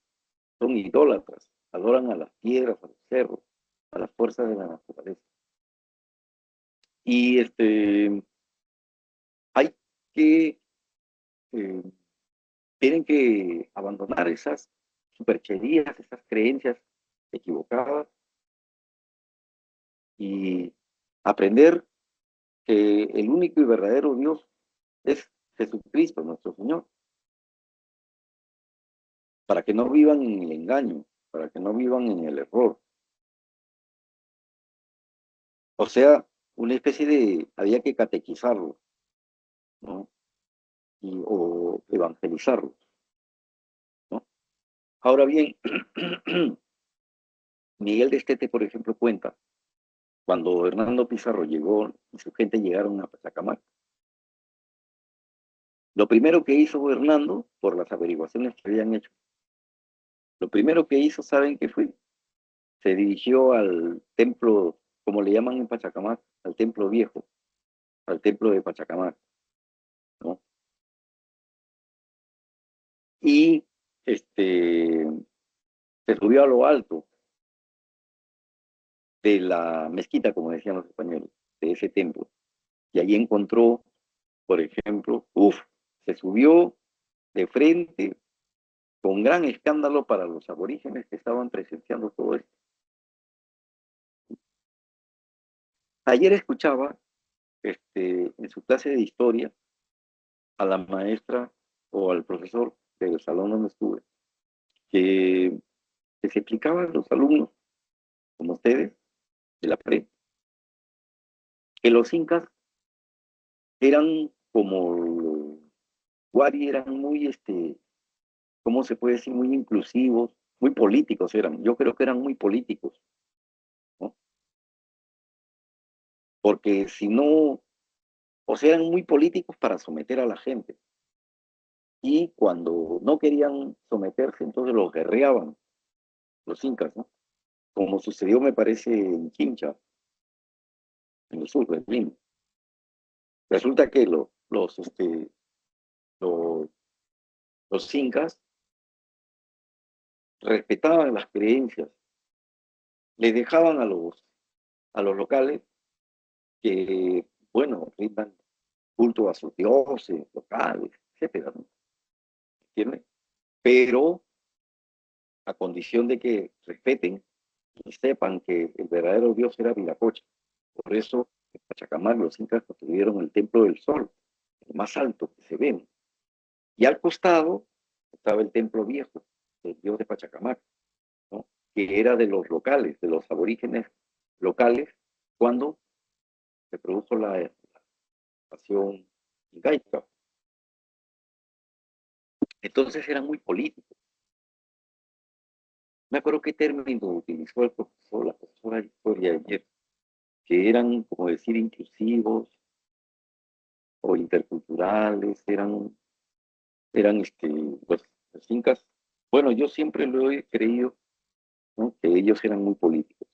son idólatras, adoran a las piedras, a los cerros, a las fuerzas de la naturaleza. Y hay que, eh, tienen que abandonar esas supercherías, esas creencias equivocadas, y aprender que el único y verdadero Dios es Jesucristo, nuestro Señor, para que no vivan en el engaño, para que no vivan en el error. O sea, una especie había que catequizarlos, ¿no? O evangelizarlos, ¿no? Ahora bien, Miguel de Estete, por ejemplo, cuenta, cuando Hernando Pizarro llegó y su gente llegaron a Pachacamac, lo primero que hizo Hernando, por las averiguaciones que habían hecho, lo primero que hizo, ¿saben qué fue? Se dirigió al templo, como le llaman en Pachacamac, al templo viejo, al templo de Pachacamac, ¿no? Y se subió a lo alto de la mezquita, como decían los españoles, de ese templo. Y allí encontró, por ejemplo, se subió de frente con gran escándalo para los aborígenes que estaban presenciando todo esto. Ayer escuchaba en su clase de historia a la maestra o al profesor del salón donde estuve, que se explicaban a los alumnos, como ustedes, de la pre, que los incas eran como los Wari, eran muy, ¿cómo se puede decir? Muy inclusivos, muy políticos eran. Yo creo que eran muy políticos, ¿no? Porque si no, o sea, eran muy políticos para someter a la gente. Y cuando no querían someterse, entonces los guerreaban, los incas, ¿no? Como sucedió, me parece, en Chincha, en el sur del Lima. Resulta que los, los incas respetaban las creencias, les dejaban a los locales que, bueno, rindan culto a sus dioses locales, etcétera, ¿no? ¿Entiendes? Pero a condición de que respeten y sepan que el verdadero dios era Viracocha. Por eso, en Pachacamac, los incas construyeron el Templo del Sol, el más alto que se ve. Y al costado estaba el Templo Viejo, del dios de Pachacamac, ¿no? Que era de los locales, de los aborígenes locales, cuando se produjo la invasión incaica. Entonces eran muy políticos. Me acuerdo qué término utilizó el profesor, la profesora de historia ayer, que eran, como decir, inclusivos o interculturales, eran los incas. Bueno, yo siempre lo he creído, ¿no? Que ellos eran muy políticos,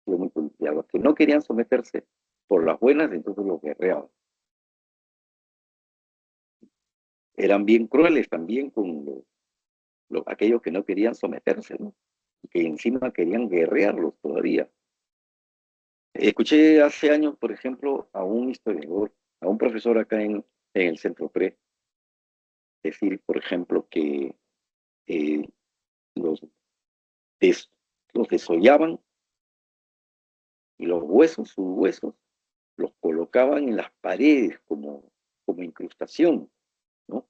muy políticos. A los que no querían someterse por las buenas, entonces los guerreaban. Eran bien crueles también con aquellos que no querían someterse, ¿no? Y que encima querían guerrearlos todavía. Escuché hace años, por ejemplo, a un historiador, a un profesor acá en el Centro Pre, decir, por ejemplo, que eh, los, des, los desollaban y los huesos, sus huesos, los colocaban en las paredes como incrustación, ¿no?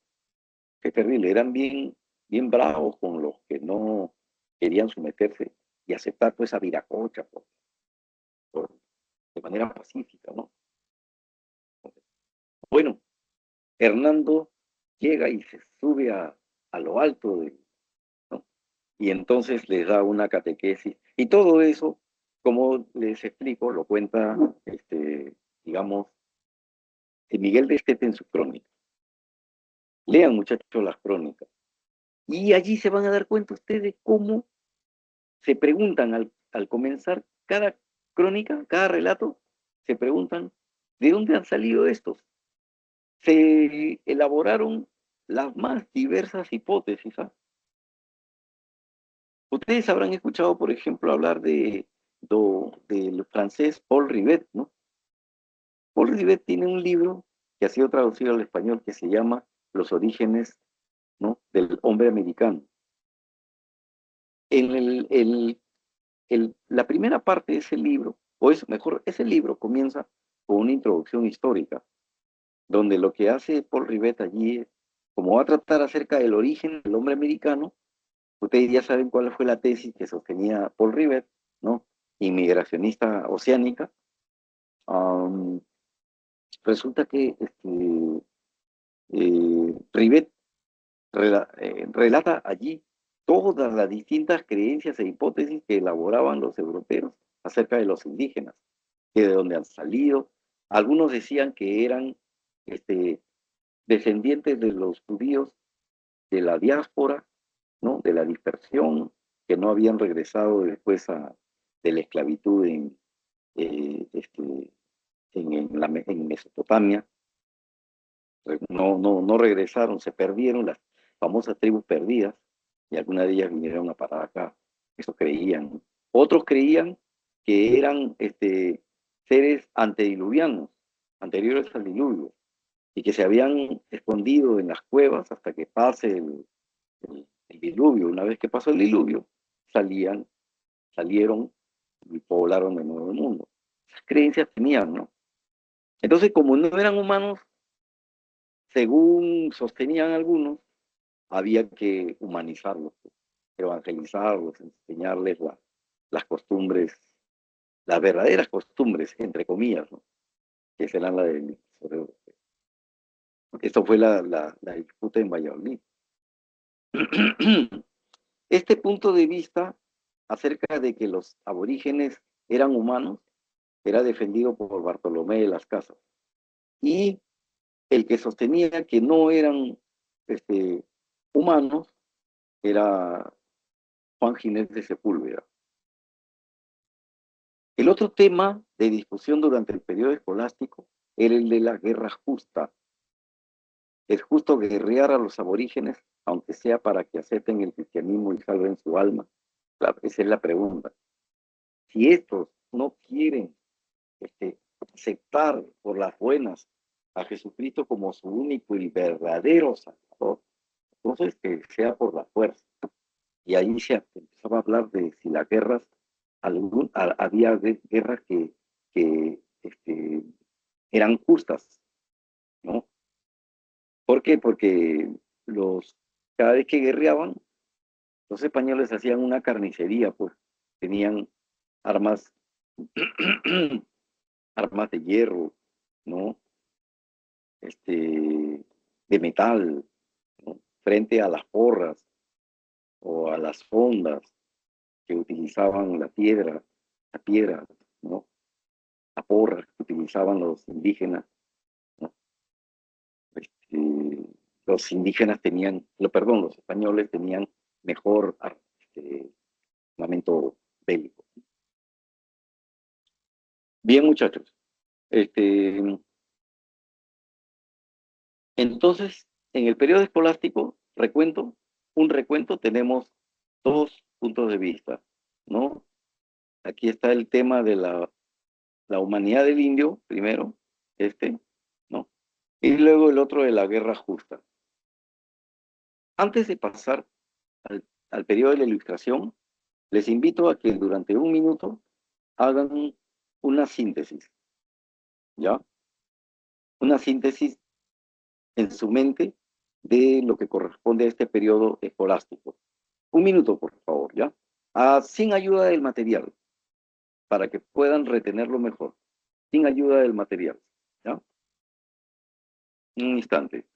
Qué terrible, eran bien bravos con los que no querían someterse y aceptar toda esa viracocha por, de manera pacífica, ¿no? Bueno, Hernando llega y se sube a lo alto, ¿no? Y entonces les da una catequesis. Y todo eso, como les explico, lo cuenta, digamos, Miguel de Estete en su crónica. Lean, muchachos, las crónicas. Y allí se van a dar cuenta ustedes cómo se preguntan al comenzar cada crónica, cada relato, se preguntan, ¿de dónde han salido estos? Se elaboraron las más diversas hipótesis, ¿ah? Ustedes habrán escuchado, por ejemplo, hablar del francés Paul Rivet, ¿no? Paul Rivet tiene un libro que ha sido traducido al español que se llama Los orígenes, ¿no?, del hombre americano. En la primera parte de ese libro, o es mejor, ese libro comienza con una introducción histórica, donde lo que hace Paul Rivet allí es, como va a tratar acerca del origen del hombre americano, ustedes ya saben cuál fue la tesis que sostenía Paul Rivet, ¿no? Inmigracionista oceánica. Resulta que Rivet relata allí todas las distintas creencias e hipótesis que elaboraban los europeos acerca de los indígenas, que de dónde han salido. Algunos decían que eran descendientes de los judíos de la diáspora, ¿no?, de la dispersión, que no habían regresado después de la esclavitud eh, este, en Mesopotamia. No regresaron, se perdieron las famosas tribus perdidas y algunas de ellas vinieron a parar acá. Eso creían. Otros creían que eran seres antediluvianos, anteriores al diluvio, y que se habían escondido en las cuevas hasta que pase el diluvio. Una vez que pasó el diluvio, salieron y poblaron de nuevo el mundo. Esas creencias tenían, ¿no? Entonces, como no eran humanos, según sostenían algunos, había que humanizarlos, evangelizarlos, enseñarles las costumbres, las verdaderas costumbres, entre comillas, ¿no? Que serán las del sobre. Esto fue la disputa en Valladolid. Este punto de vista acerca de que los aborígenes eran humanos era defendido por Bartolomé de las Casas. Y el que sostenía que no eran humanos era Juan Ginés de Sepúlveda. El otro tema de discusión durante el periodo escolástico era el de la guerra justa. ¿Es justo guerrear a los aborígenes, aunque sea para que acepten el cristianismo y salven su alma? Claro, esa es la pregunta. Si estos no quieren aceptar por las buenas a Jesucristo como su único y verdadero Salvador, entonces que sea por la fuerza. Y ahí se empezaba a hablar de si las guerras, había guerras que eran justas, ¿no? ¿Por qué? Porque cada vez que guerreaban, los españoles hacían una carnicería, pues tenían armas, armas de hierro, ¿no? De metal, ¿no? Frente a las porras o a las fondas que utilizaban la piedra, ¿no? La porra que utilizaban los indígenas, ¿no? Los indígenas tenían, perdón, los españoles tenían mejor armamento bélico. Bien, muchachos. Entonces, en el periodo escolástico, un recuento, tenemos dos puntos de vista, ¿no? Aquí está el tema de la humanidad del indio, primero, ¿no? Y luego el otro de la guerra justa. Antes de pasar al periodo de la ilustración, les invito a que durante un minuto hagan una síntesis, ¿ya? Una síntesis en su mente de lo que corresponde a este periodo escolástico. Un minuto, por favor, ¿ya? Sin ayuda del material, para que puedan retenerlo mejor. Sin ayuda del material, ¿ya? Un instante.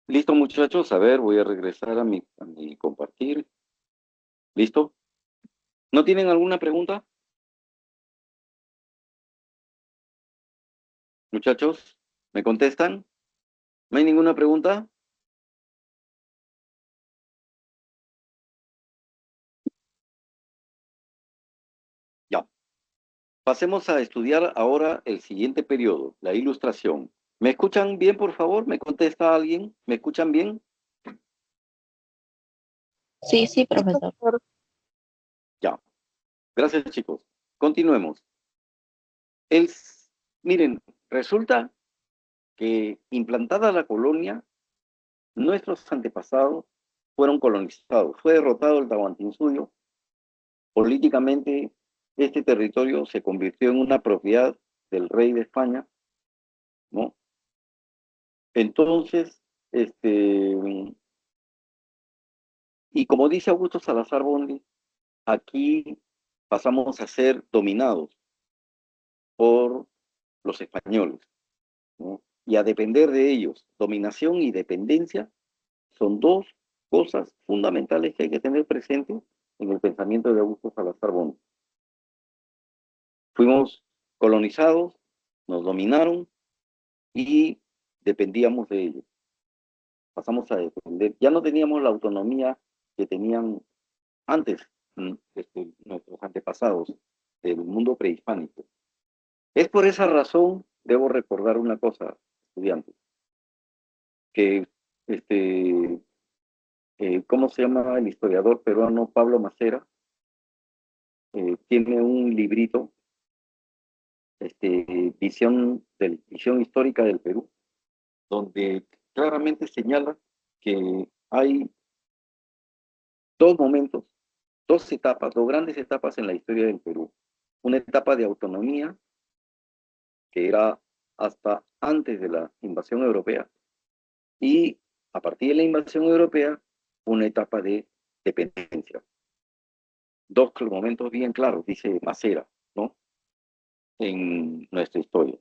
Listo, muchachos. A ver, voy a regresar a mi compartir. ¿Listo? ¿No tienen alguna pregunta? Muchachos, ¿me contestan? ¿No hay ninguna pregunta? Ya. Pasemos a estudiar ahora el siguiente periodo, la ilustración. ¿Me escuchan bien, por favor? ¿Me contesta alguien? ¿Me escuchan bien? Sí, sí, profesor. Ya. Gracias, chicos. Continuemos. Miren, resulta que implantada la colonia, nuestros antepasados fueron colonizados. Fue derrotado el Tahuantinsuyo políticamente este territorio se convirtió en una propiedad del rey de España, ¿no? Entonces, y como dice Augusto Salazar Bondy, aquí pasamos a ser dominados por los españoles, ¿no? Y a depender de ellos. Dominación y dependencia son dos cosas fundamentales que hay que tener presentes en el pensamiento de Augusto Salazar Bondy. Fuimos colonizados, nos dominaron y dependíamos de ellos. Pasamos a depender. Ya no teníamos la autonomía que tenían antes nuestros antepasados del mundo prehispánico. Es por esa razón, debo recordar una cosa, estudiantes, que ¿cómo se llama el historiador peruano Pablo Macera? Tiene un librito, visión histórica del Perú, donde claramente señala que hay dos momentos, dos etapas, dos grandes etapas en la historia del Perú. Una etapa de autonomía, que era hasta antes de la invasión europea, y a partir de la invasión europea, una etapa de dependencia. Dos momentos bien claros, dice Macera, ¿no? En nuestra historia.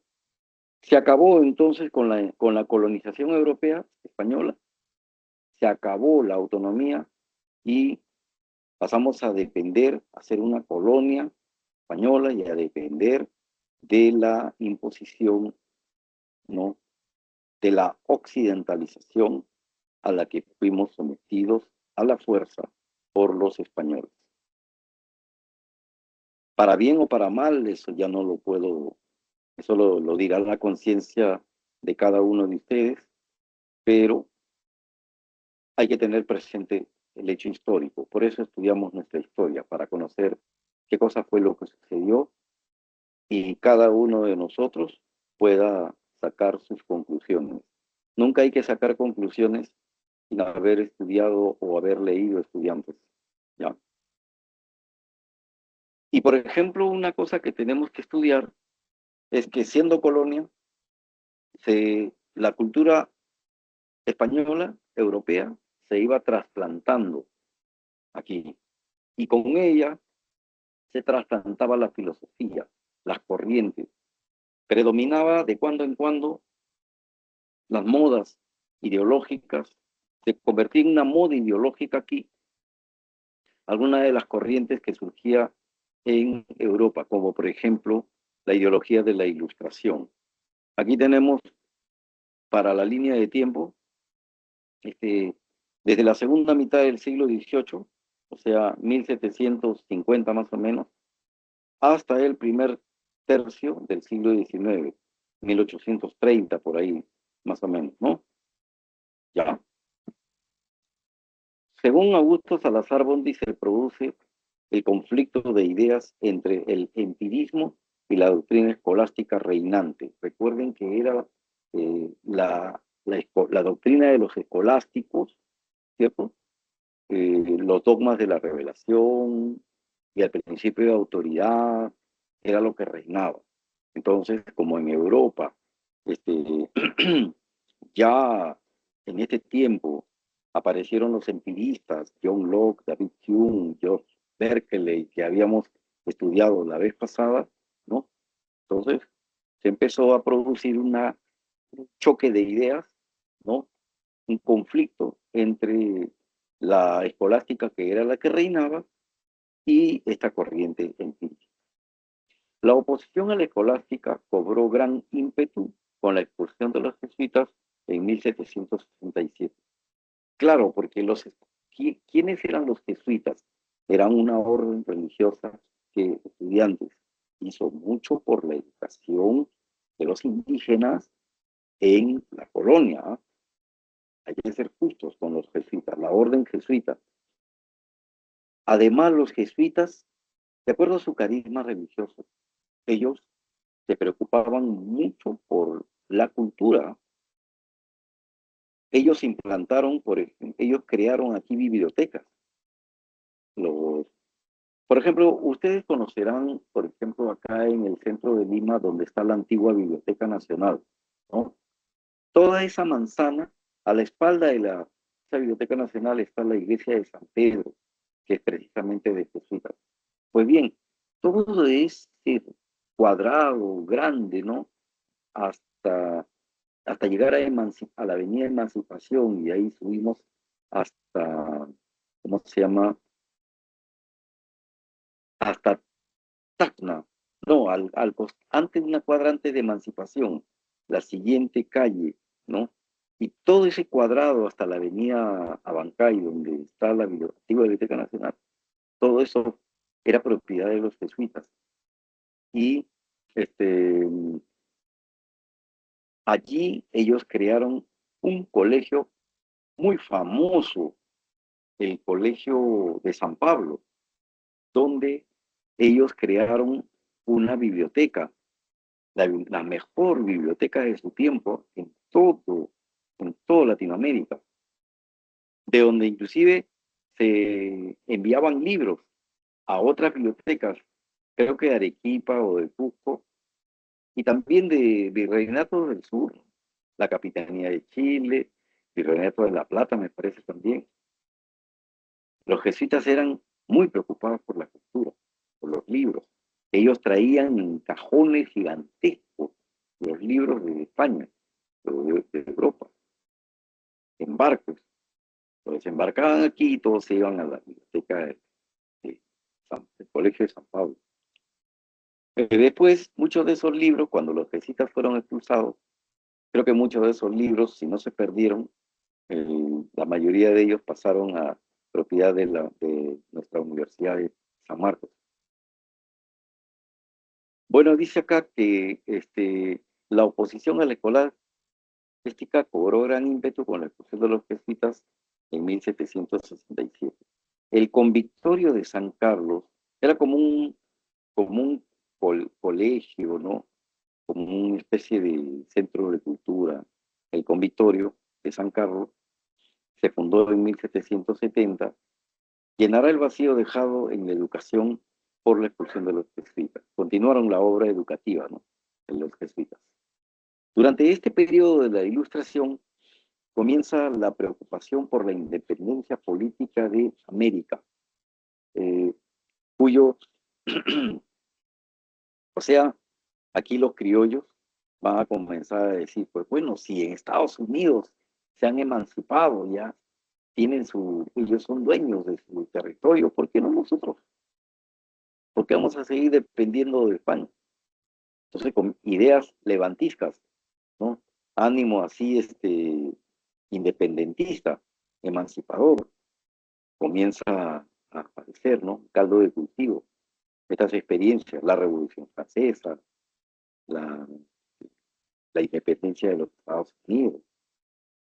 Se acabó entonces con la colonización europea española, se acabó la autonomía y pasamos a depender, a ser una colonia española y a depender de la imposición, ¿no? De la occidentalización a la que fuimos sometidos a la fuerza por los españoles. Para bien o para mal, eso ya no lo puedo, eso lo dirá la conciencia de cada uno de ustedes, pero hay que tener presente el hecho histórico. Por eso estudiamos nuestra historia, para conocer qué cosa fue lo que sucedió y cada uno de nosotros pueda sacar sus conclusiones. Nunca hay que sacar conclusiones sin haber estudiado o haber leído estudiantes, ¿ya? Y por ejemplo, una cosa que tenemos que estudiar es que siendo colonia, la cultura española, europea, se iba trasplantando aquí. Y con ella se trasplantaba la filosofía, las corrientes. Predominaba de cuando en cuando las modas ideológicas, se convertía en una moda ideológica aquí, alguna de las corrientes que surgía en Europa, como por ejemplo la ideología de la Ilustración. Aquí tenemos para la línea de tiempo, desde la segunda mitad del siglo XVIII, o sea, 1750 más o menos, hasta el primer tercio del siglo XIX, 1830 por ahí, más o menos, ¿no? Ya. Según Augusto Salazar Bondy, se produce el conflicto de ideas entre el empirismo y la doctrina escolástica reinante. Recuerden que era la doctrina de los escolásticos, ¿cierto? Los dogmas de la revelación y el principio de autoridad era lo que reinaba. Entonces, como en Europa, ya en este tiempo aparecieron los empiristas, John Locke, David Hume, George Berkeley, que habíamos estudiado la vez pasada, ¿no? Entonces, se empezó a producir un choque de ideas, ¿no? Un conflicto entre la escolástica, que era la que reinaba, y esta corriente empírica. La oposición a la escolástica cobró gran ímpetu con la expulsión de los jesuitas en 1767. Claro, porque ¿quiénes eran los jesuitas? Eran una orden religiosa que estudiantes hizo mucho por la educación de los indígenas en la colonia. Hay que ser justos con los jesuitas, la orden jesuita. Además, los jesuitas, de acuerdo a su carisma religioso, ellos se preocupaban mucho por la cultura. Ellos implantaron, por ejemplo, ellos crearon aquí bibliotecas. Los Por ejemplo, ustedes conocerán, por ejemplo, acá en el centro de Lima, donde está la antigua Biblioteca Nacional, ¿no? Toda esa manzana, a la espalda de esa Biblioteca Nacional está la iglesia de San Pedro, que es precisamente de jesuitas. Pues bien, todo ese cuadrado grande, ¿no? Hasta, hasta llegar a la Avenida Emancipación y ahí subimos hasta, ¿cómo se llama? Hasta Tacna. No, antes de una cuadra antes de Emancipación, la siguiente calle, ¿no? Y todo ese cuadrado hasta la Avenida Abancay, donde está la antigua Biblioteca Nacional, todo eso era propiedad de los jesuitas. Y este, allí ellos crearon un colegio muy famoso, el Colegio de San Pablo, donde ellos crearon una biblioteca, la mejor biblioteca de su tiempo en toda Latinoamérica, de donde inclusive se enviaban libros a otras bibliotecas, creo que de Arequipa o de Cusco, y también de Virreinato del Sur, la Capitanía de Chile, Virreinato de La Plata, me parece también. Los jesuitas eran muy preocupados por la cultura, por los libros. Ellos traían en cajones gigantescos los libros de España, de Europa, en barcos. Los desembarcaban aquí y todos se iban a la biblioteca del Colegio de San Pablo. Después, muchos de esos libros, cuando los jesuitas fueron expulsados, creo que muchos de esos libros, si no se perdieron, la mayoría de ellos pasaron a propiedad de nuestra Universidad de San Marcos. Bueno, dice acá que la oposición a la escolástica cobró gran ímpetu con la expulsión de los jesuitas en 1767. El convictorio de San Carlos era como un colegio, ¿no? Como una especie de centro de cultura. El convictorio de San Carlos se fundó en 1770, llenará el vacío dejado en la educación por la expulsión de los jesuitas. Continuaron la obra educativa, ¿no?, de los jesuitas. Durante este periodo de la Ilustración comienza la preocupación por la independencia política de América, cuyo, o sea, aquí los criollos van a comenzar a decir, pues bueno, si en Estados Unidos se han emancipado ya, ellos son dueños de su territorio, ¿por qué no nosotros? ¿Por qué vamos a seguir dependiendo de España? Entonces, con ideas levantiscas, ¿no? Ánimo así, independentista, emancipador, comienza a aparecer, ¿no? Caldo de cultivo. Estas experiencias, la Revolución Francesa, la, la independencia de los Estados Unidos,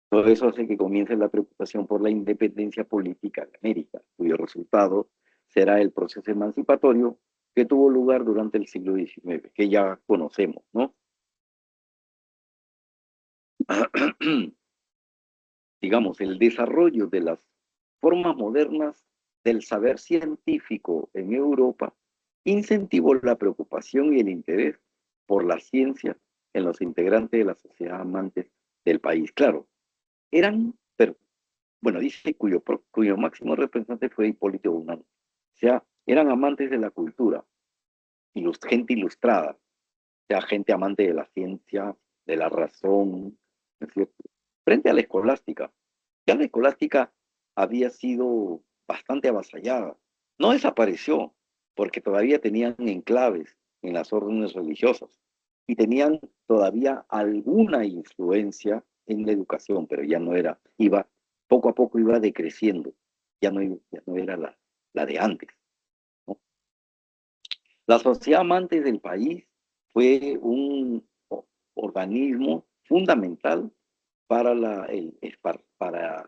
todo eso hace que comience la preocupación por la independencia política de América, cuyo resultado será el proceso emancipatorio que tuvo lugar durante el siglo XIX, que ya conocemos, ¿no? Digamos, el desarrollo de las formas modernas del saber científico en Europa incentivó la preocupación y el interés por la ciencia en los integrantes de la sociedad amantes del país. Claro, eran, pero, bueno, dice cuyo máximo representante fue Hipólito Unanue. O sea, eran amantes de la cultura, gente ilustrada, o sea, gente amante de la ciencia, de la razón, ¿no es cierto? Frente a la escolástica. Ya la escolástica había sido bastante avasallada. No desapareció, porque todavía tenían enclaves en las órdenes religiosas y tenían todavía alguna influencia en la educación, pero ya no era, poco a poco iba decreciendo, ya no era la de antes, ¿no? La sociedad amante del país fue un organismo fundamental para, para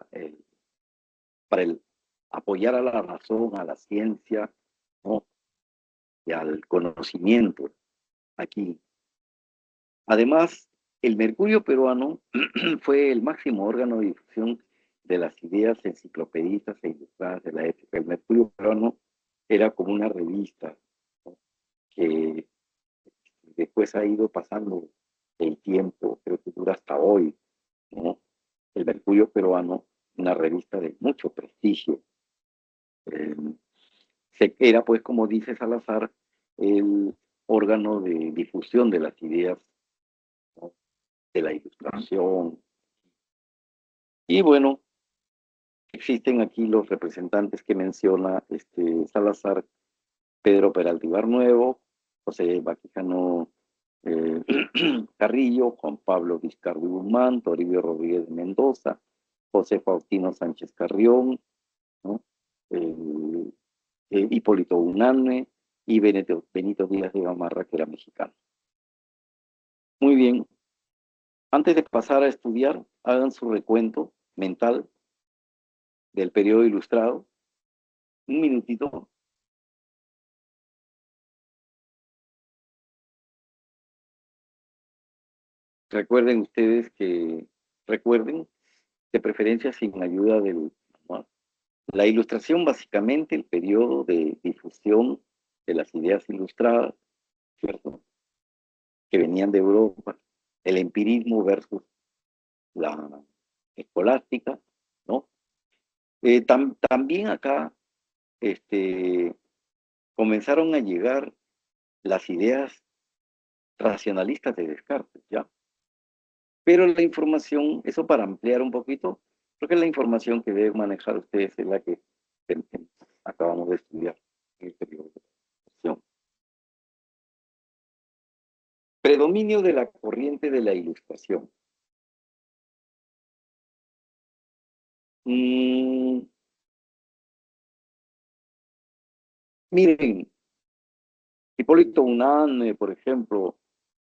el apoyar a la razón, a la ciencia, ¿no?, y al conocimiento aquí. Además, el Mercurio peruano fue el máximo órgano de difusión de las ideas enciclopedistas e ilustradas de la época. El Mercurio peruano era como una revista, ¿no? Que después ha ido pasando el tiempo, creo que dura hasta hoy, ¿no? El Mercurio Peruano, una revista de mucho prestigio. Eh, Era, pues, como dice Salazar, el órgano de difusión de las ideas, ¿no? De la ilustración. Y bueno, existen aquí los representantes que menciona Salazar: Pedro Peraltibar Nuevo, José Vaquijano eh, Carrillo, Juan Pablo Vizcardo Guzmán, Toribio Rodríguez de Mendoza, José Faustino Sánchez Carrión, ¿no? Eh, Hipólito Unanue y Benito Díaz de Gamarra, que era mexicano. Muy bien, antes de pasar a estudiar, hagan su recuento mental del periodo ilustrado. Un minutito. Recuerden ustedes que, recuerden, de preferencia sin ayuda del manual. La ilustración, básicamente, el periodo de difusión de las ideas ilustradas, ¿cierto? Que venían de Europa, el empirismo versus la escolástica, ¿no? También acá comenzaron a llegar las ideas racionalistas de Descartes, ¿ya? Pero la información, eso para ampliar un poquito, creo que la información que deben manejar ustedes es la que acabamos de estudiar en el periodo de ilustración. Predominio de la corriente de la ilustración. Miren, Hipólito Unanue, por ejemplo,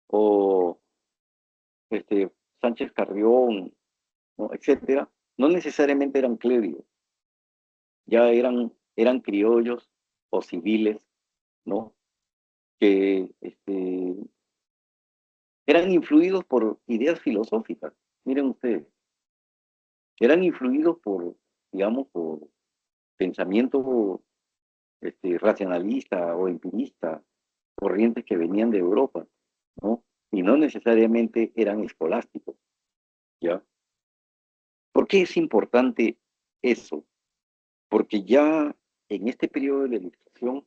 o Sánchez Carrión, ¿no? Etcétera, no necesariamente eran clérigos, ya eran criollos o civiles, ¿no? Que eran influidos por ideas filosóficas. Miren ustedes, eran influidos por, digamos, por pensamiento racionalista o empirista, corrientes que venían de Europa, ¿no? Y no necesariamente eran escolásticos, ¿ya? ¿Por qué es importante eso? Porque ya en este periodo de la Ilustración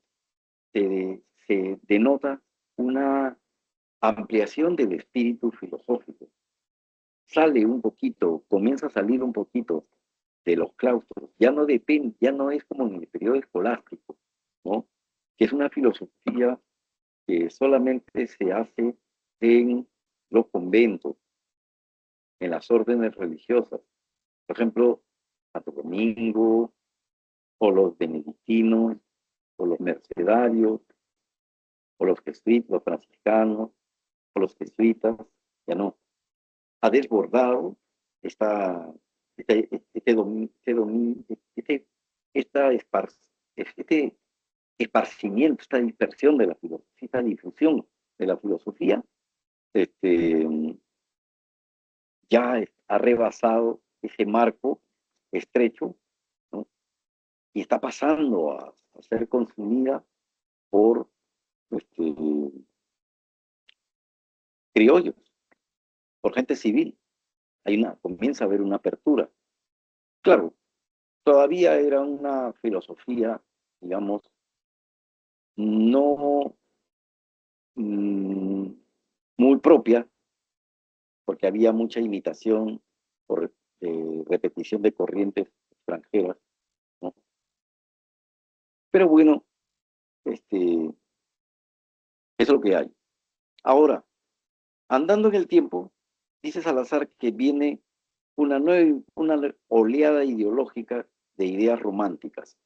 se denota una ampliación del espíritu filosófico. Sale un poquito, comienza a salir un poquito de los claustros. Ya no depende, ya no es como en el periodo escolástico, ¿no? Que es una filosofía que solamente se hace en los conventos, en las órdenes religiosas. Por ejemplo, Santo Domingo, o los benedictinos, o los mercedarios, o los jesuitas, los franciscanos, o los jesuitas, ya no. Ha desbordado esta, esta este esparcimiento, esta dispersión de la filosofía, esta difusión de la filosofía, ya ha rebasado ese marco estrecho, ¿no? Y está pasando a ser consumida por este, criollos, por gente civil. Comienza a haber una apertura. Claro, todavía era una filosofía, digamos, no mmm, muy propia, porque había mucha imitación por repetición de corrientes extranjeras, ¿no? Pero bueno, es lo que hay. Ahora, andando en el tiempo, dice Salazar que viene una oleada ideológica de ideas románticas,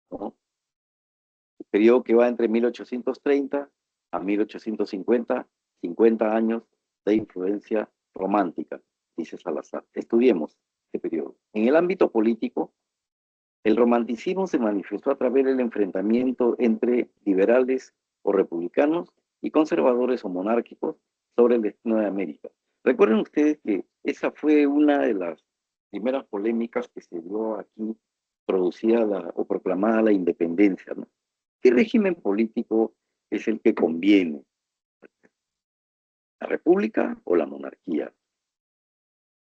¿no? El periodo que va entre 1830 a 1850, 50 años de influencia romántica, dice Salazar. Estudiemos este periodo. En el ámbito político, el romanticismo se manifestó a través del enfrentamiento entre liberales o republicanos y conservadores o monárquicos sobre el destino de América. Recuerden ustedes que esa fue una de las primeras polémicas que se dio aquí, producida o proclamada la independencia, ¿no? ¿Qué régimen político es el que conviene? ¿La república o la monarquía?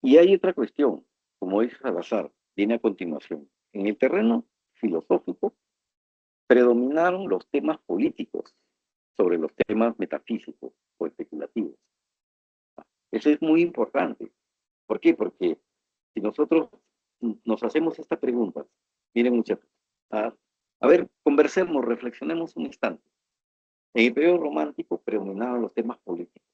Y hay otra cuestión, como dice Salazar, viene a continuación. En el terreno filosófico predominaron los temas políticos sobre los temas metafísicos o especulativos. Eso es muy importante. ¿Por qué? Porque si nosotros nos hacemos esta pregunta, miren muchachos, a ver, conversemos, reflexionemos un instante. En el periodo romántico predominaban los temas políticos.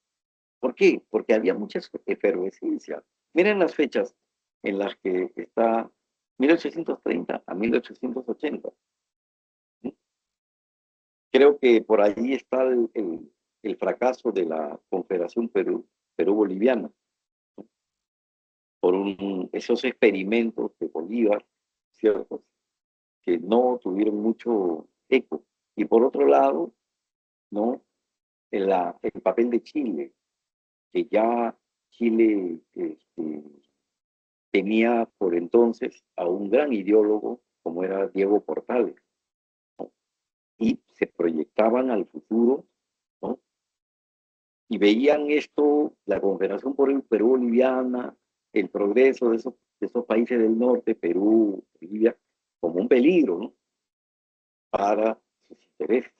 ¿Por qué? Porque había mucha efervescencia. Miren las fechas en las que está 1830 a 1880. Creo que por ahí está el fracaso de la Confederación Perú-Boliviana, por esos experimentos de Bolívar, ¿cierto? Que no tuvieron mucho eco. Y por otro lado, ¿no? El papel de Chile, que ya Chile tenía por entonces a un gran ideólogo como era Diego Portales, ¿no? Y se proyectaban al futuro, ¿no? Y veían esto, la Confederación Perú-Boliviana, el progreso de esos países del norte, Perú, Bolivia, como un peligro, ¿no? Para sus intereses.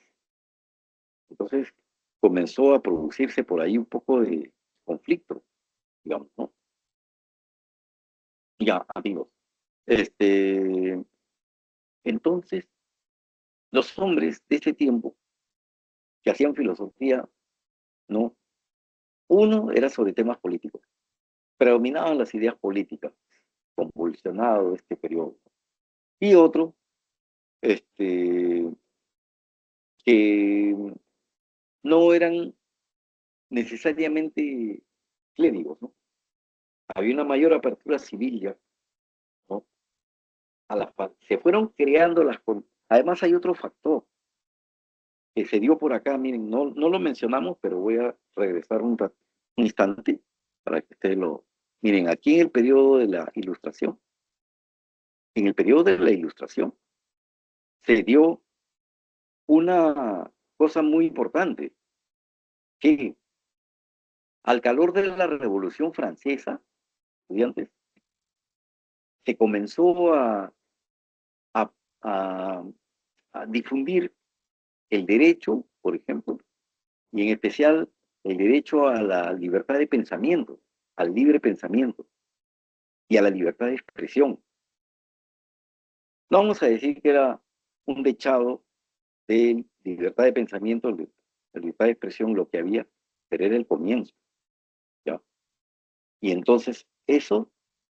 Entonces comenzó a producirse por ahí un poco de conflicto, digamos, ¿no? Ya, amigos. Entonces, los hombres de ese tiempo que hacían filosofía, ¿no? Uno era sobre temas políticos. Predominaban las ideas políticas, convulsionado este periodo. Y otro, este, que no eran necesariamente clérigos, ¿no? Había una mayor apertura civil ya, ¿no? Se fueron creando las... Además hay otro factor que se dio por acá, miren, no lo mencionamos, pero voy a regresar un instante para que ustedes lo... Miren, aquí en el periodo de la Ilustración, en el periodo de la Ilustración, se dio una cosa muy importante, que al calor de la Revolución Francesa, estudiantes, se comenzó a, a, a difundir el derecho, por ejemplo, y en especial el derecho a la libertad de pensamiento, al libre pensamiento y a la libertad de expresión. No vamos a decir que era un dechado de libertad de pensamiento, de libertad de expresión, lo que había, pero era el comienzo, ¿ya? Y entonces eso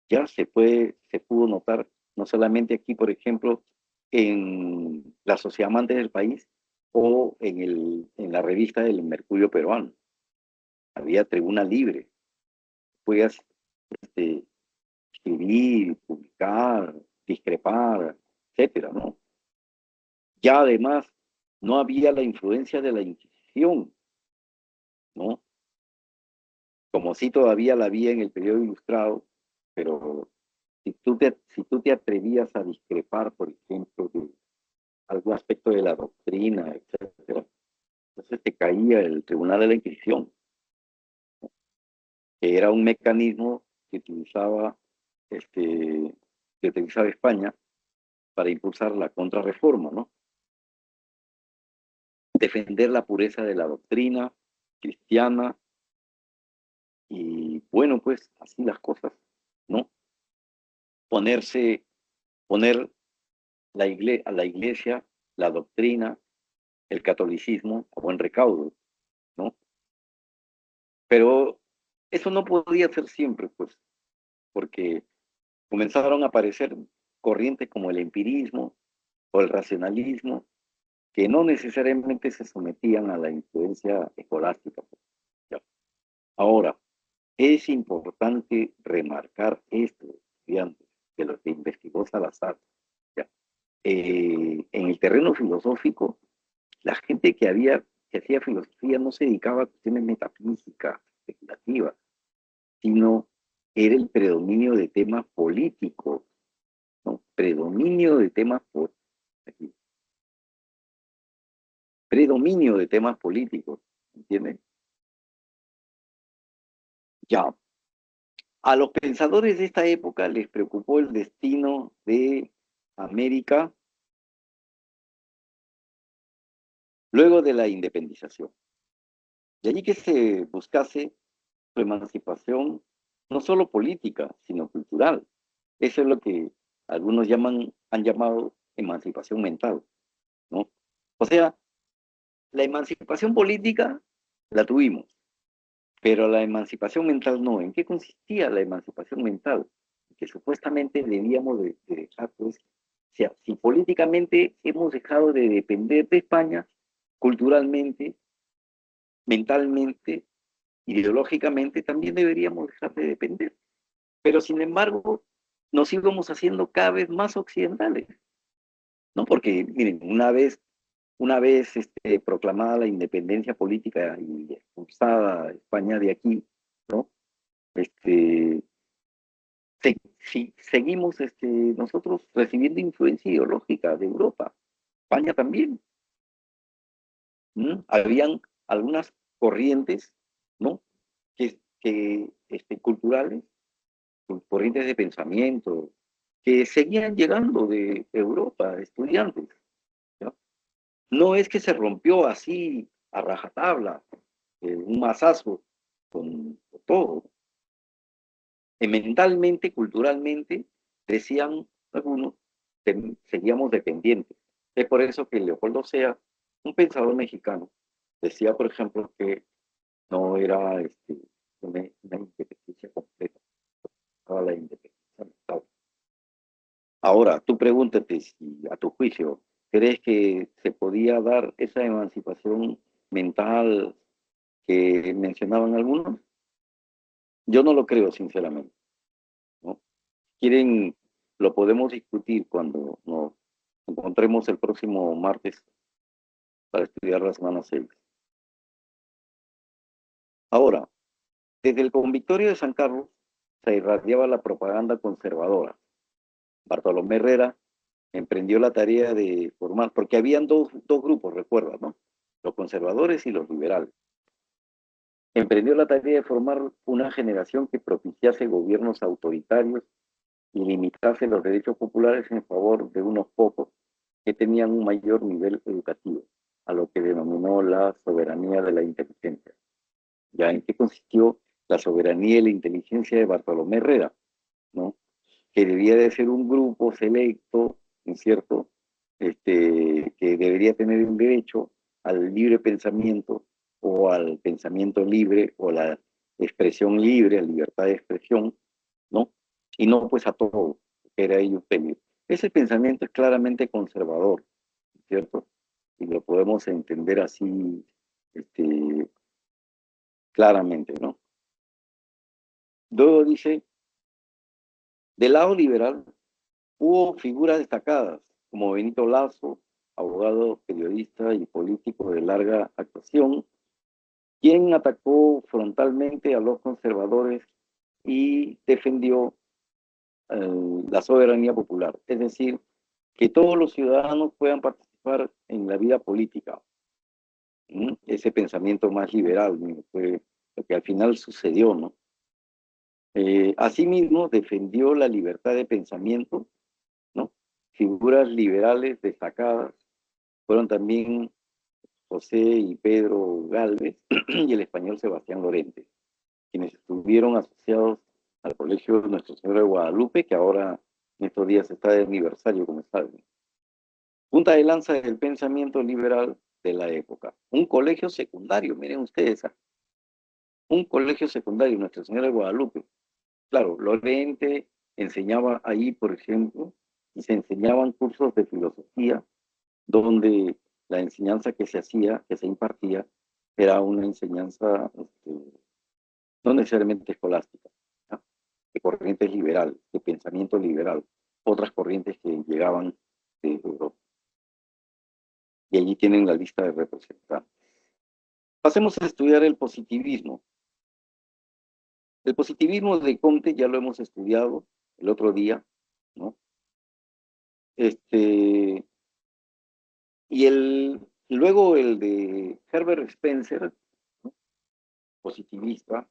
ya se pudo notar, no solamente aquí, por ejemplo, en la Sociedad Amante del País o en la revista del Mercurio Peruano. Había tribuna libre, podías escribir, publicar, discrepar, etcétera, ¿no? Ya además no había la influencia de la Inquisición, ¿no? Como si todavía la había en el periodo ilustrado, pero si tú te atrevías a discrepar, por ejemplo, de algún aspecto de la doctrina, etcétera, entonces te caía el Tribunal de la Inquisición, que era un mecanismo que utilizaba España para impulsar la contrarreforma, ¿no? Defender la pureza de la doctrina cristiana y bueno, pues así las cosas, ¿no? Poner a la iglesia, la doctrina, el catolicismo a buen recaudo, ¿no? Pero eso no podía ser siempre, pues, porque comenzaron a aparecer corrientes como el empirismo o el racionalismo, que no necesariamente se sometían a la influencia escolástica, pues, ¿ya? Ahora, es importante remarcar esto, estudiantes, de lo que investigó Salazar, ¿ya? En el terreno filosófico, la gente que hacía filosofía no se dedicaba a cuestiones metafísicas, especulativas, sino era el predominio de temas políticos, ¿no? Predominio de temas políticos. predominio de temas políticos, ¿entiendes? Ya. A los pensadores de esta época les preocupó el destino de América luego de la independización. De allí que se buscase su emancipación no solo política, sino cultural. Eso es lo que algunos han llamado emancipación mental, ¿no? O sea, la emancipación política la tuvimos, pero la emancipación mental no. ¿En qué consistía la emancipación mental? Que supuestamente debíamos de dejar, pues, o sea, si políticamente hemos dejado de depender de España, culturalmente, mentalmente, ideológicamente, también deberíamos dejar de depender. Pero sin embargo, nos íbamos haciendo cada vez más occidentales, ¿no? Porque, miren, una vez proclamada la independencia política y expulsada España de aquí, ¿no? Este, seguimos nosotros recibiendo influencia ideológica de Europa, España también. Habían algunas corrientes, ¿no? Culturales, corrientes de pensamiento, que seguían llegando de Europa, estudiantes, ¿no? No es que se rompió así a rajatabla, un mazazo con todo. Mentalmente, culturalmente, decían algunos, seguíamos dependientes. Es por eso que Leopoldo Sea, un pensador mexicano, decía, por ejemplo, que no era una independencia completa, estaba la independencia mental. Ahora, tú pregúntate si a tu juicio, ¿crees que se podía dar esa emancipación mental que mencionaban algunos? Yo no lo creo, sinceramente, ¿no? Quieren, lo podemos discutir cuando nos encontremos el próximo martes para estudiar la semana 6. Ahora, desde el convictorio de San Carlos se irradiaba la propaganda conservadora. Bartolomé Herrera emprendió la tarea de formar, porque habían dos grupos, recuerda, ¿no? Los conservadores y los liberales. Emprendió la tarea de formar una generación que propiciase gobiernos autoritarios y limitase los derechos populares en favor de unos pocos que tenían un mayor nivel educativo, a lo que denominó la soberanía de la inteligencia. ¿Ya en qué consistió la soberanía y la inteligencia de Bartolomé Herrera? ¿No? Que debía de ser un grupo selecto, ¿no es cierto?, que debería tener un derecho al libre pensamiento o al pensamiento libre o la expresión libre, a libertad de expresión, ¿no? Y no pues a todo, que era ello pedir. Ese pensamiento es claramente conservador, ¿cierto? Y lo podemos entender así claramente, ¿no? Luego dice, del lado liberal hubo figuras destacadas, como Benito Lazo, abogado, periodista y político de larga actuación, quien atacó frontalmente a los conservadores y defendió la soberanía popular, es decir, que todos los ciudadanos puedan participar en la vida política. Ese pensamiento más liberal fue lo que al final sucedió, ¿no? Asimismo, defendió la libertad de pensamiento, ¿no? Figuras liberales destacadas fueron también José y Pedro Gálvez y el español Sebastián Lorente, quienes estuvieron asociados al Colegio de Nuestra Señora de Guadalupe, que ahora en estos días está de aniversario, como saben. Punta de lanza del pensamiento liberal de la época. Un colegio secundario, miren ustedes, un colegio secundario, Nuestra Señora de Guadalupe. Claro, Lorente enseñaba ahí, por ejemplo, y se enseñaban cursos de filosofía, donde la enseñanza que se hacía, que se impartía, era una enseñanza no necesariamente escolástica, ¿no? De corrientes liberales, de pensamiento liberal, otras corrientes que llegaban de Europa. Y allí tienen la lista de representantes. Pasemos a estudiar el positivismo. El positivismo de Comte ya lo hemos estudiado el otro día, ¿no? Y Luego el de Herbert Spencer, ¿no? Positivista,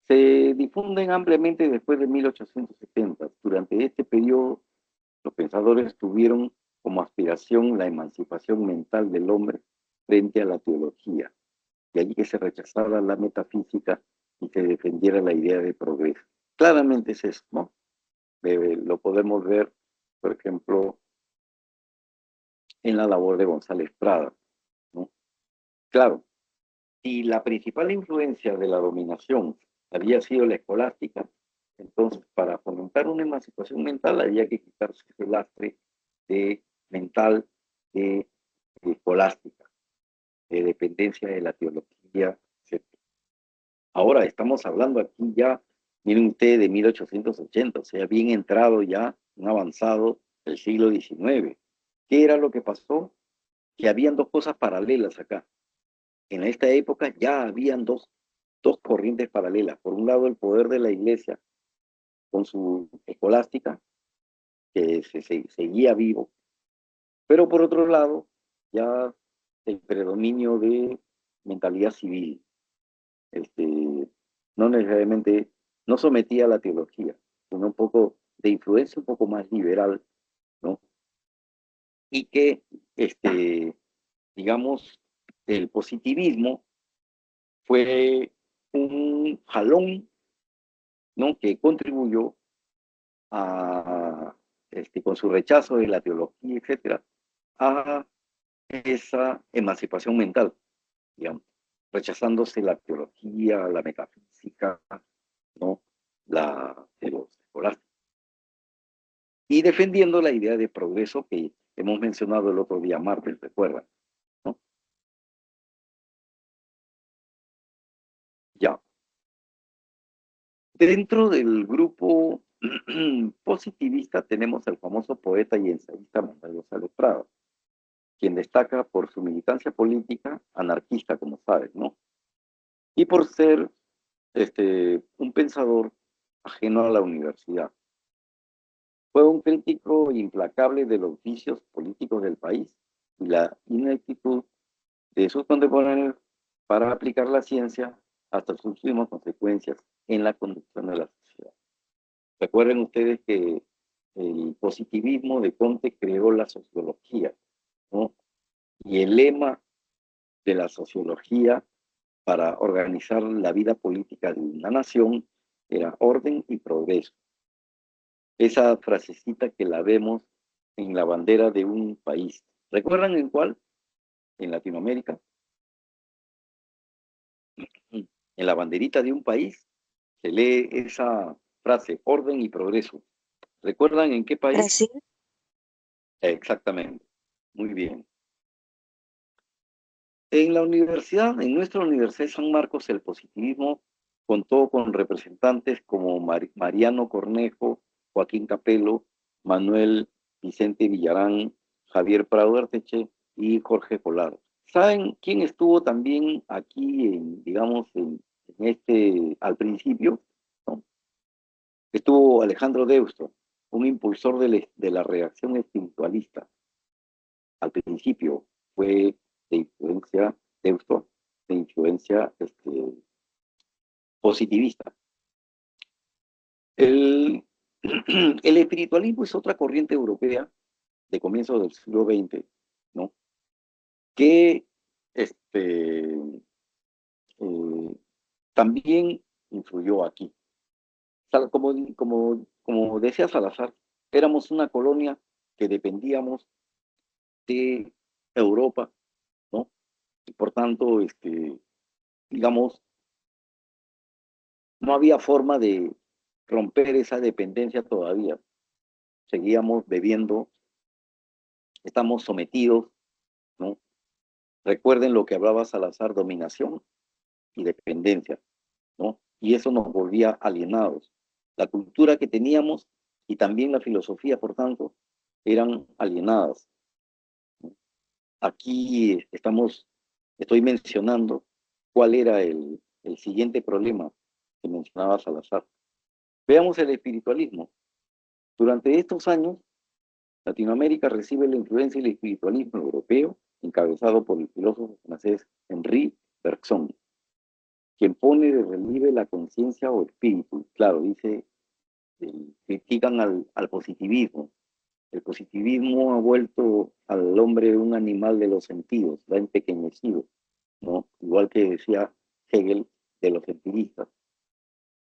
se difunden ampliamente después de 1870. Durante este periodo, los pensadores tuvieron como aspiración la emancipación mental del hombre frente a la teología, de allí que se rechazara la metafísica y se defendiera la idea de progreso. Claramente es eso, ¿no? Lo podemos ver, por ejemplo, en la labor de González Prada, ¿no? Claro, si la principal influencia de la dominación había sido la escolástica, entonces para fomentar una emancipación mental había que quitarse ese lastre de mental de escolástica, de dependencia de la teología, etc. Ahora estamos hablando aquí ya, miren ustedes, de 1880, o sea, bien entrado ya, un avanzado el siglo XIX. ¿Qué era lo que pasó? Que habían dos cosas paralelas acá. En esta época ya habían dos corrientes paralelas. Por un lado, el poder de la iglesia con su escolástica, que seguía vivo, pero por otro lado, ya el predominio de mentalidad civil, no necesariamente, no sometía a la teología, sino un poco de influencia un poco más liberal, ¿no? Y que, digamos, el positivismo fue un jalón, ¿no? Que contribuyó a, con su rechazo de la teología, etcétera, a esa emancipación mental, digamos, rechazándose la teología, la metafísica, ¿no? De los escolásticos, y defendiendo la idea de progreso que hemos mencionado el otro día, martes, recuerdan, ¿no? Ya. Dentro del grupo positivista tenemos al famoso poeta y ensayista Manuel González Prada, quien destaca por su militancia política anarquista, como sabes, ¿no? Y por ser un pensador ajeno a la universidad. Fue un crítico implacable de los vicios políticos del país y la ineptitud de sus contemporáneos para aplicar la ciencia hasta sus últimas consecuencias en la conducción de la sociedad. Recuerden ustedes que el positivismo de Comte creó la sociología, ¿no? Y el lema de la sociología para organizar la vida política de una nación era orden y progreso. Esa frasecita que la vemos en la bandera de un país. ¿Recuerdan en cuál? En Latinoamérica. En la banderita de un país se lee esa frase, orden y progreso. ¿Recuerdan en qué país? Brasil. Exactamente. Muy bien. En la universidad, en nuestra Universidad de San Marcos, el positivismo contó con representantes como Mariano Cornejo, Joaquín Capello, Manuel Vicente Villarán, Javier Prado Arteche y Jorge Colado. ¿Saben quién estuvo también aquí, digamos, al principio? ¿No? Estuvo Alejandro Deusto, un impulsor de la reacción espiritualista. Al principio fue de influencia Deusto, de influencia positivista. El, el espiritualismo es otra corriente europea de comienzos del siglo XX, ¿no? Que también influyó aquí. Como decía Salazar, éramos una colonia que dependíamos de Europa, ¿no? Y por tanto, digamos, no había forma de romper esa dependencia todavía. Seguíamos bebiendo, estamos sometidos, ¿no? Recuerden lo que hablaba Salazar, dominación y dependencia, ¿no? Y eso nos volvía alienados. La cultura que teníamos y también la filosofía, por tanto, eran alienadas. Aquí estoy mencionando cuál era el siguiente problema que mencionaba Salazar. Veamos el espiritualismo. Durante estos años, Latinoamérica recibe la influencia del espiritualismo europeo encabezado por el filósofo francés Henri Bergson, quien pone de relieve la conciencia o espíritu. Claro, dice, critican al positivismo. El positivismo ha vuelto al hombre un animal de los sentidos, lo ha empequeñecido, ¿no? Igual que decía Hegel de los empiristas.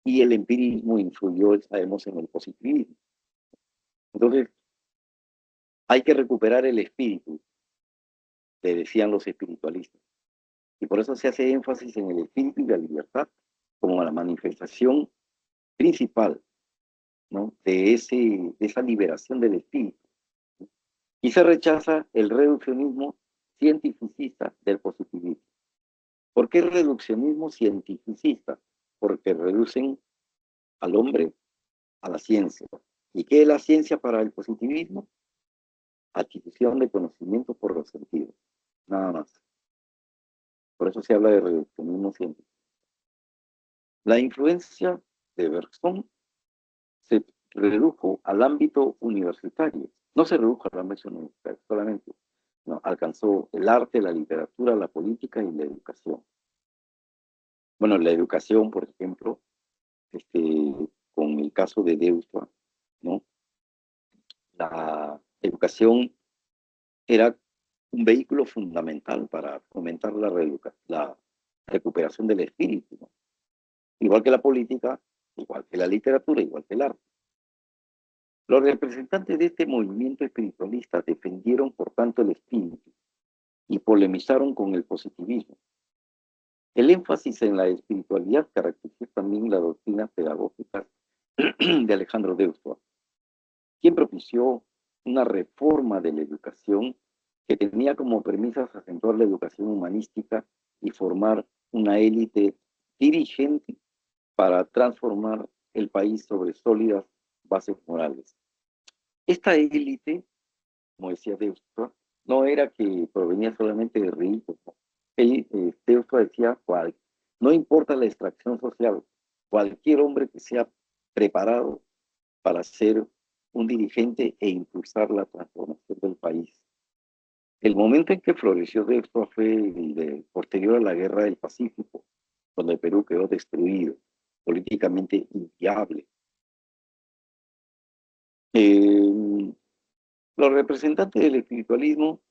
Y el empirismo influyó, sabemos, en el positivismo. Entonces, hay que recuperar el espíritu, le decían los espiritualistas. Y por eso se hace énfasis en el espíritu y la libertad como la manifestación principal, ¿no? de esa liberación del espíritu. Y se rechaza el reduccionismo cientificista del positivismo. ¿Por qué reduccionismo cientificista? Porque reducen al hombre a la ciencia. ¿Y qué es la ciencia para el positivismo? Adquisición de conocimiento por los sentidos, nada más. Por eso se habla de reduccionismo científico. La influencia de Bergson se redujo al ámbito universitario. No se redujo al ámbito universitario solamente, no, alcanzó el arte, la literatura, la política y la educación. Bueno, la educación, por ejemplo, con el caso de Deutschland, ¿no? La educación era un vehículo fundamental para fomentar la recuperación del espíritu, ¿no? Igual que la política, igual que la literatura, igual que el arte. Los representantes de este movimiento espiritualista defendieron, por tanto, el espíritu y polemizaron con el positivismo. El énfasis en la espiritualidad caracterizó también la doctrina pedagógica de Alejandro Deutschland, quien propició una reforma de la educación que tenía como premisas acentuar la educación humanística y formar una élite dirigente para transformar el país sobre sólidas bases morales. Esta élite, como decía Deutschland, no era que provenía solamente de ricos. Deutschland decía, no importa la extracción social, cualquier hombre que sea preparado para ser un dirigente e impulsar la transformación del país. El momento en que floreció Deutschland fue posterior a la Guerra del Pacífico, cuando el Perú quedó destruido, políticamente inviable. Los representantes del espiritualismo,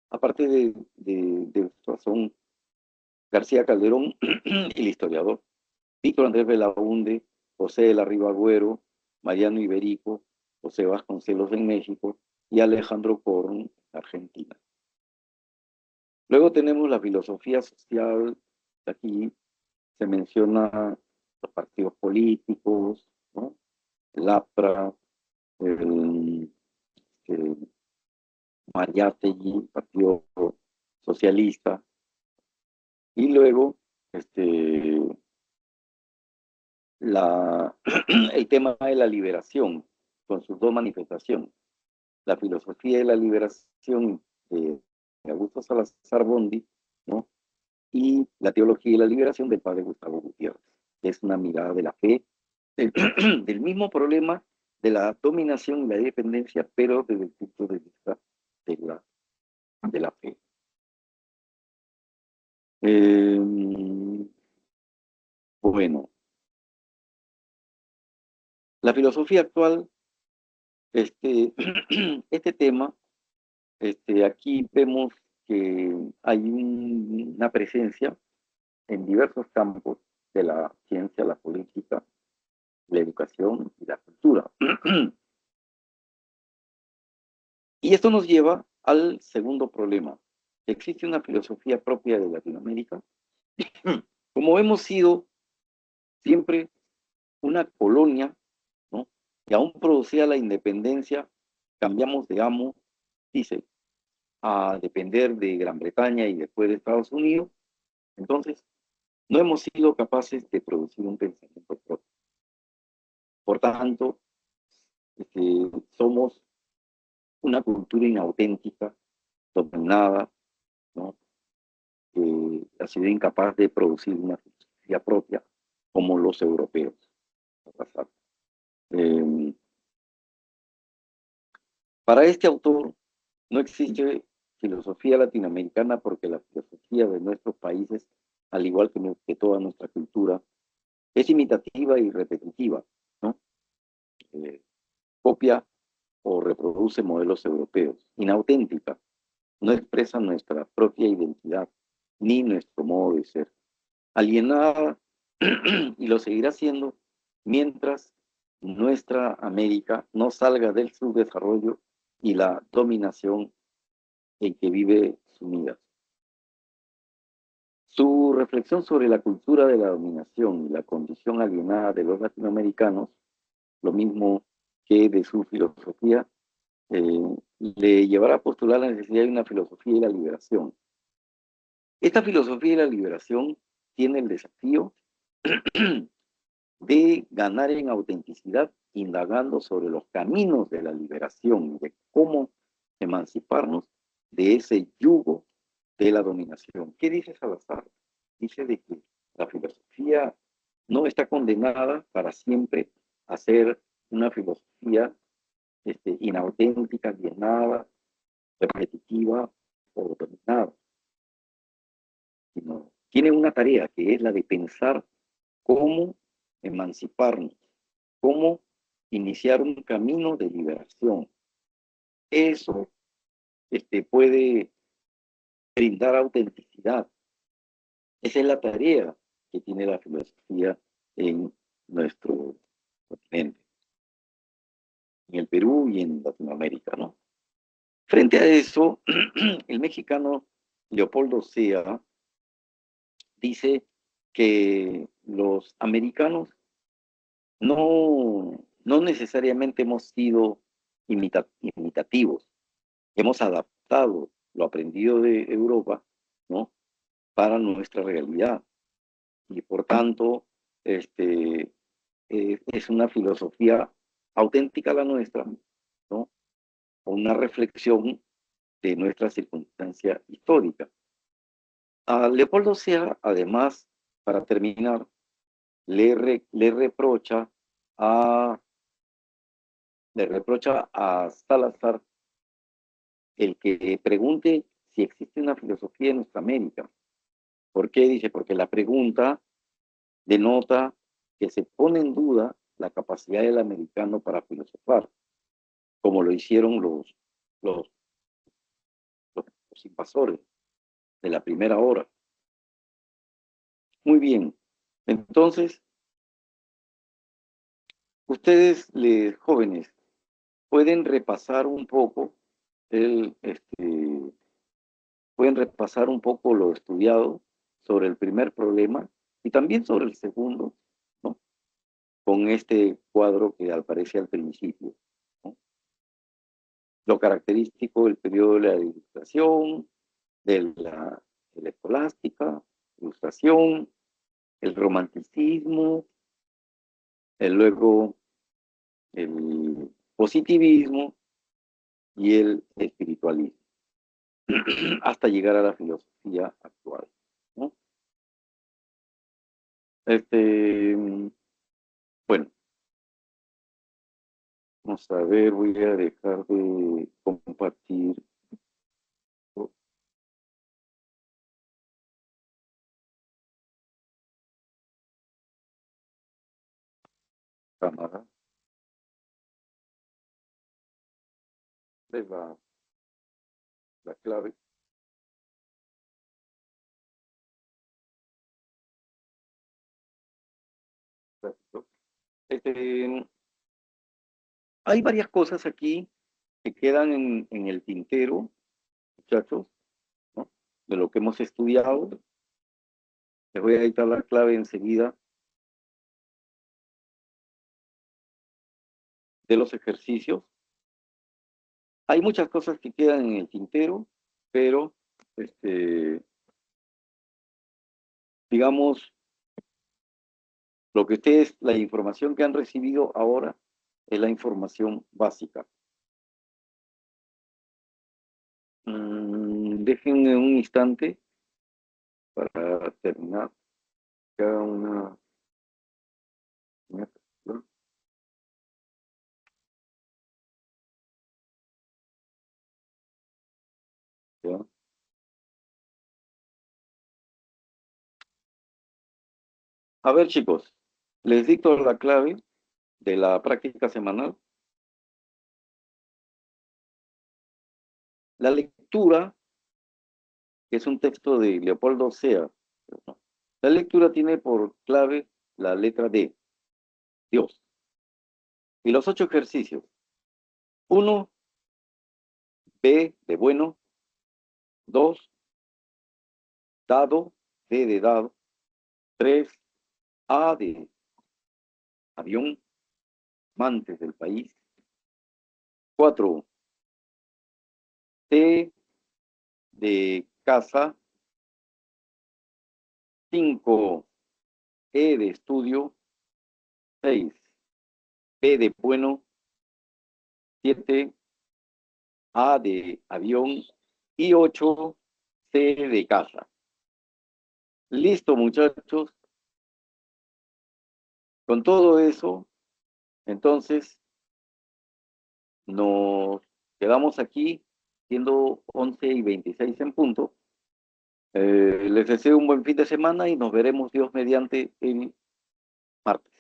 aparte de son García Calderón, el historiador, Víctor Andrés Belaúnde, José de la Riva Agüero, Mariano Iberico, José Vasconcelos en México y Alejandro Korn en Argentina. Luego tenemos la filosofía social. Aquí se menciona los partidos políticos, ¿no? El APRA, el Mariátegui, Partido Socialista, y luego el tema de la liberación, con sus dos manifestaciones, la filosofía de la liberación de Augusto Salazar Bondi, ¿no? Y la teología de la liberación del padre Gustavo Gutiérrez. Es una mirada de la fe, del mismo problema de la dominación y la dependencia, pero desde el punto de vista de la fe. Bueno, la filosofía actual, este tema, aquí vemos que hay una presencia en diversos campos de la ciencia, la política, la educación y la cultura. Y esto nos lleva al segundo problema. ¿Existe una filosofía propia de Latinoamérica? Como hemos sido siempre una colonia, ¿no? Que aún producía la independencia, cambiamos de amo, dice, a depender de Gran Bretaña y después de Estados Unidos. Entonces, no hemos sido capaces de producir un pensamiento propio. Por tanto, somos una cultura inauténtica, dominada, ¿no? Que ha sido incapaz de producir una filosofía propia como los europeos. Para este autor no existe filosofía latinoamericana porque la filosofía de nuestros países, al igual que toda nuestra cultura, es imitativa y repetitiva, ¿no? Copia o reproduce modelos europeos, inauténtica, no expresa nuestra propia identidad ni nuestro modo de ser. Alienada y lo seguirá siendo mientras nuestra América no salga del subdesarrollo y la dominación en que vive sumida. Su reflexión sobre la cultura de la dominación y la condición alienada de los latinoamericanos, lo mismo que de su filosofía, le llevará a postular la necesidad de una filosofía de la liberación. Esta filosofía de la liberación tiene el desafío de ganar en autenticidad, indagando sobre los caminos de la liberación, de cómo emanciparnos de ese yugo de la dominación. ¿Qué dice Salazar? Dice de que la filosofía no está condenada para siempre a ser una filosofía inauténtica, alienada, repetitiva o dominada, sino tiene una tarea que es la de pensar cómo emanciparnos, cómo iniciar un camino de liberación. Eso puede brindar autenticidad. Esa es la tarea que tiene la filosofía en nuestro continente, en el Perú y en Latinoamérica, ¿no? Frente a eso, el mexicano Leopoldo Sea dice que los americanos no necesariamente hemos sido imitativos, hemos adaptado lo aprendido de Europa, ¿no? Para nuestra realidad. Y por tanto, es una filosofía auténtica la nuestra, ¿no? Una reflexión de nuestra circunstancia histórica. A Leopoldo Sea, además, para terminar, le reprocha a Salazar el que pregunte si existe una filosofía en nuestra América. ¿Por qué? Dice, porque la pregunta denota que se pone en duda la capacidad del americano para filosofar, como lo hicieron los, los invasores de la primera hora. Muy bien, entonces, ustedes, jóvenes, pueden repasar un poco pueden repasar un poco lo estudiado sobre el primer problema y también sobre el segundo, ¿no? Con este cuadro que aparece al principio, ¿no? Lo característico del periodo de la Ilustración, de la escolástica, Ilustración, el romanticismo, luego el positivismo y el espiritualismo, hasta llegar a la filosofía actual, ¿no? Bueno, vamos a ver, voy a dejar de compartir cámara. Es la clave. Perfecto. Hay varias cosas aquí que quedan en el tintero, muchachos, ¿no? De lo que hemos estudiado. Les voy a dictar la clave enseguida de los ejercicios. Hay muchas cosas que quedan en el tintero, pero, digamos, lo que ustedes, la información que han recibido ahora es la información básica. Déjenme un instante para terminar. Cada una ¿Ya? A ver, chicos, les dicto la clave de la práctica semanal. La lectura, que es un texto de Leopoldo Sea, ¿no? La lectura tiene por clave la letra D, Dios. Y los 8 ejercicios. 1, B de bueno. 2, dado, D de dado. 3, A de avión, amantes del país. 4, T de casa. 5, E de estudio. 6, B de bueno. 7, A de avión. Y 8, C de casa. Listo, muchachos. Con todo eso, entonces nos quedamos aquí, siendo 11:26 en punto. Les deseo un buen fin de semana y nos veremos, Dios mediante, el martes.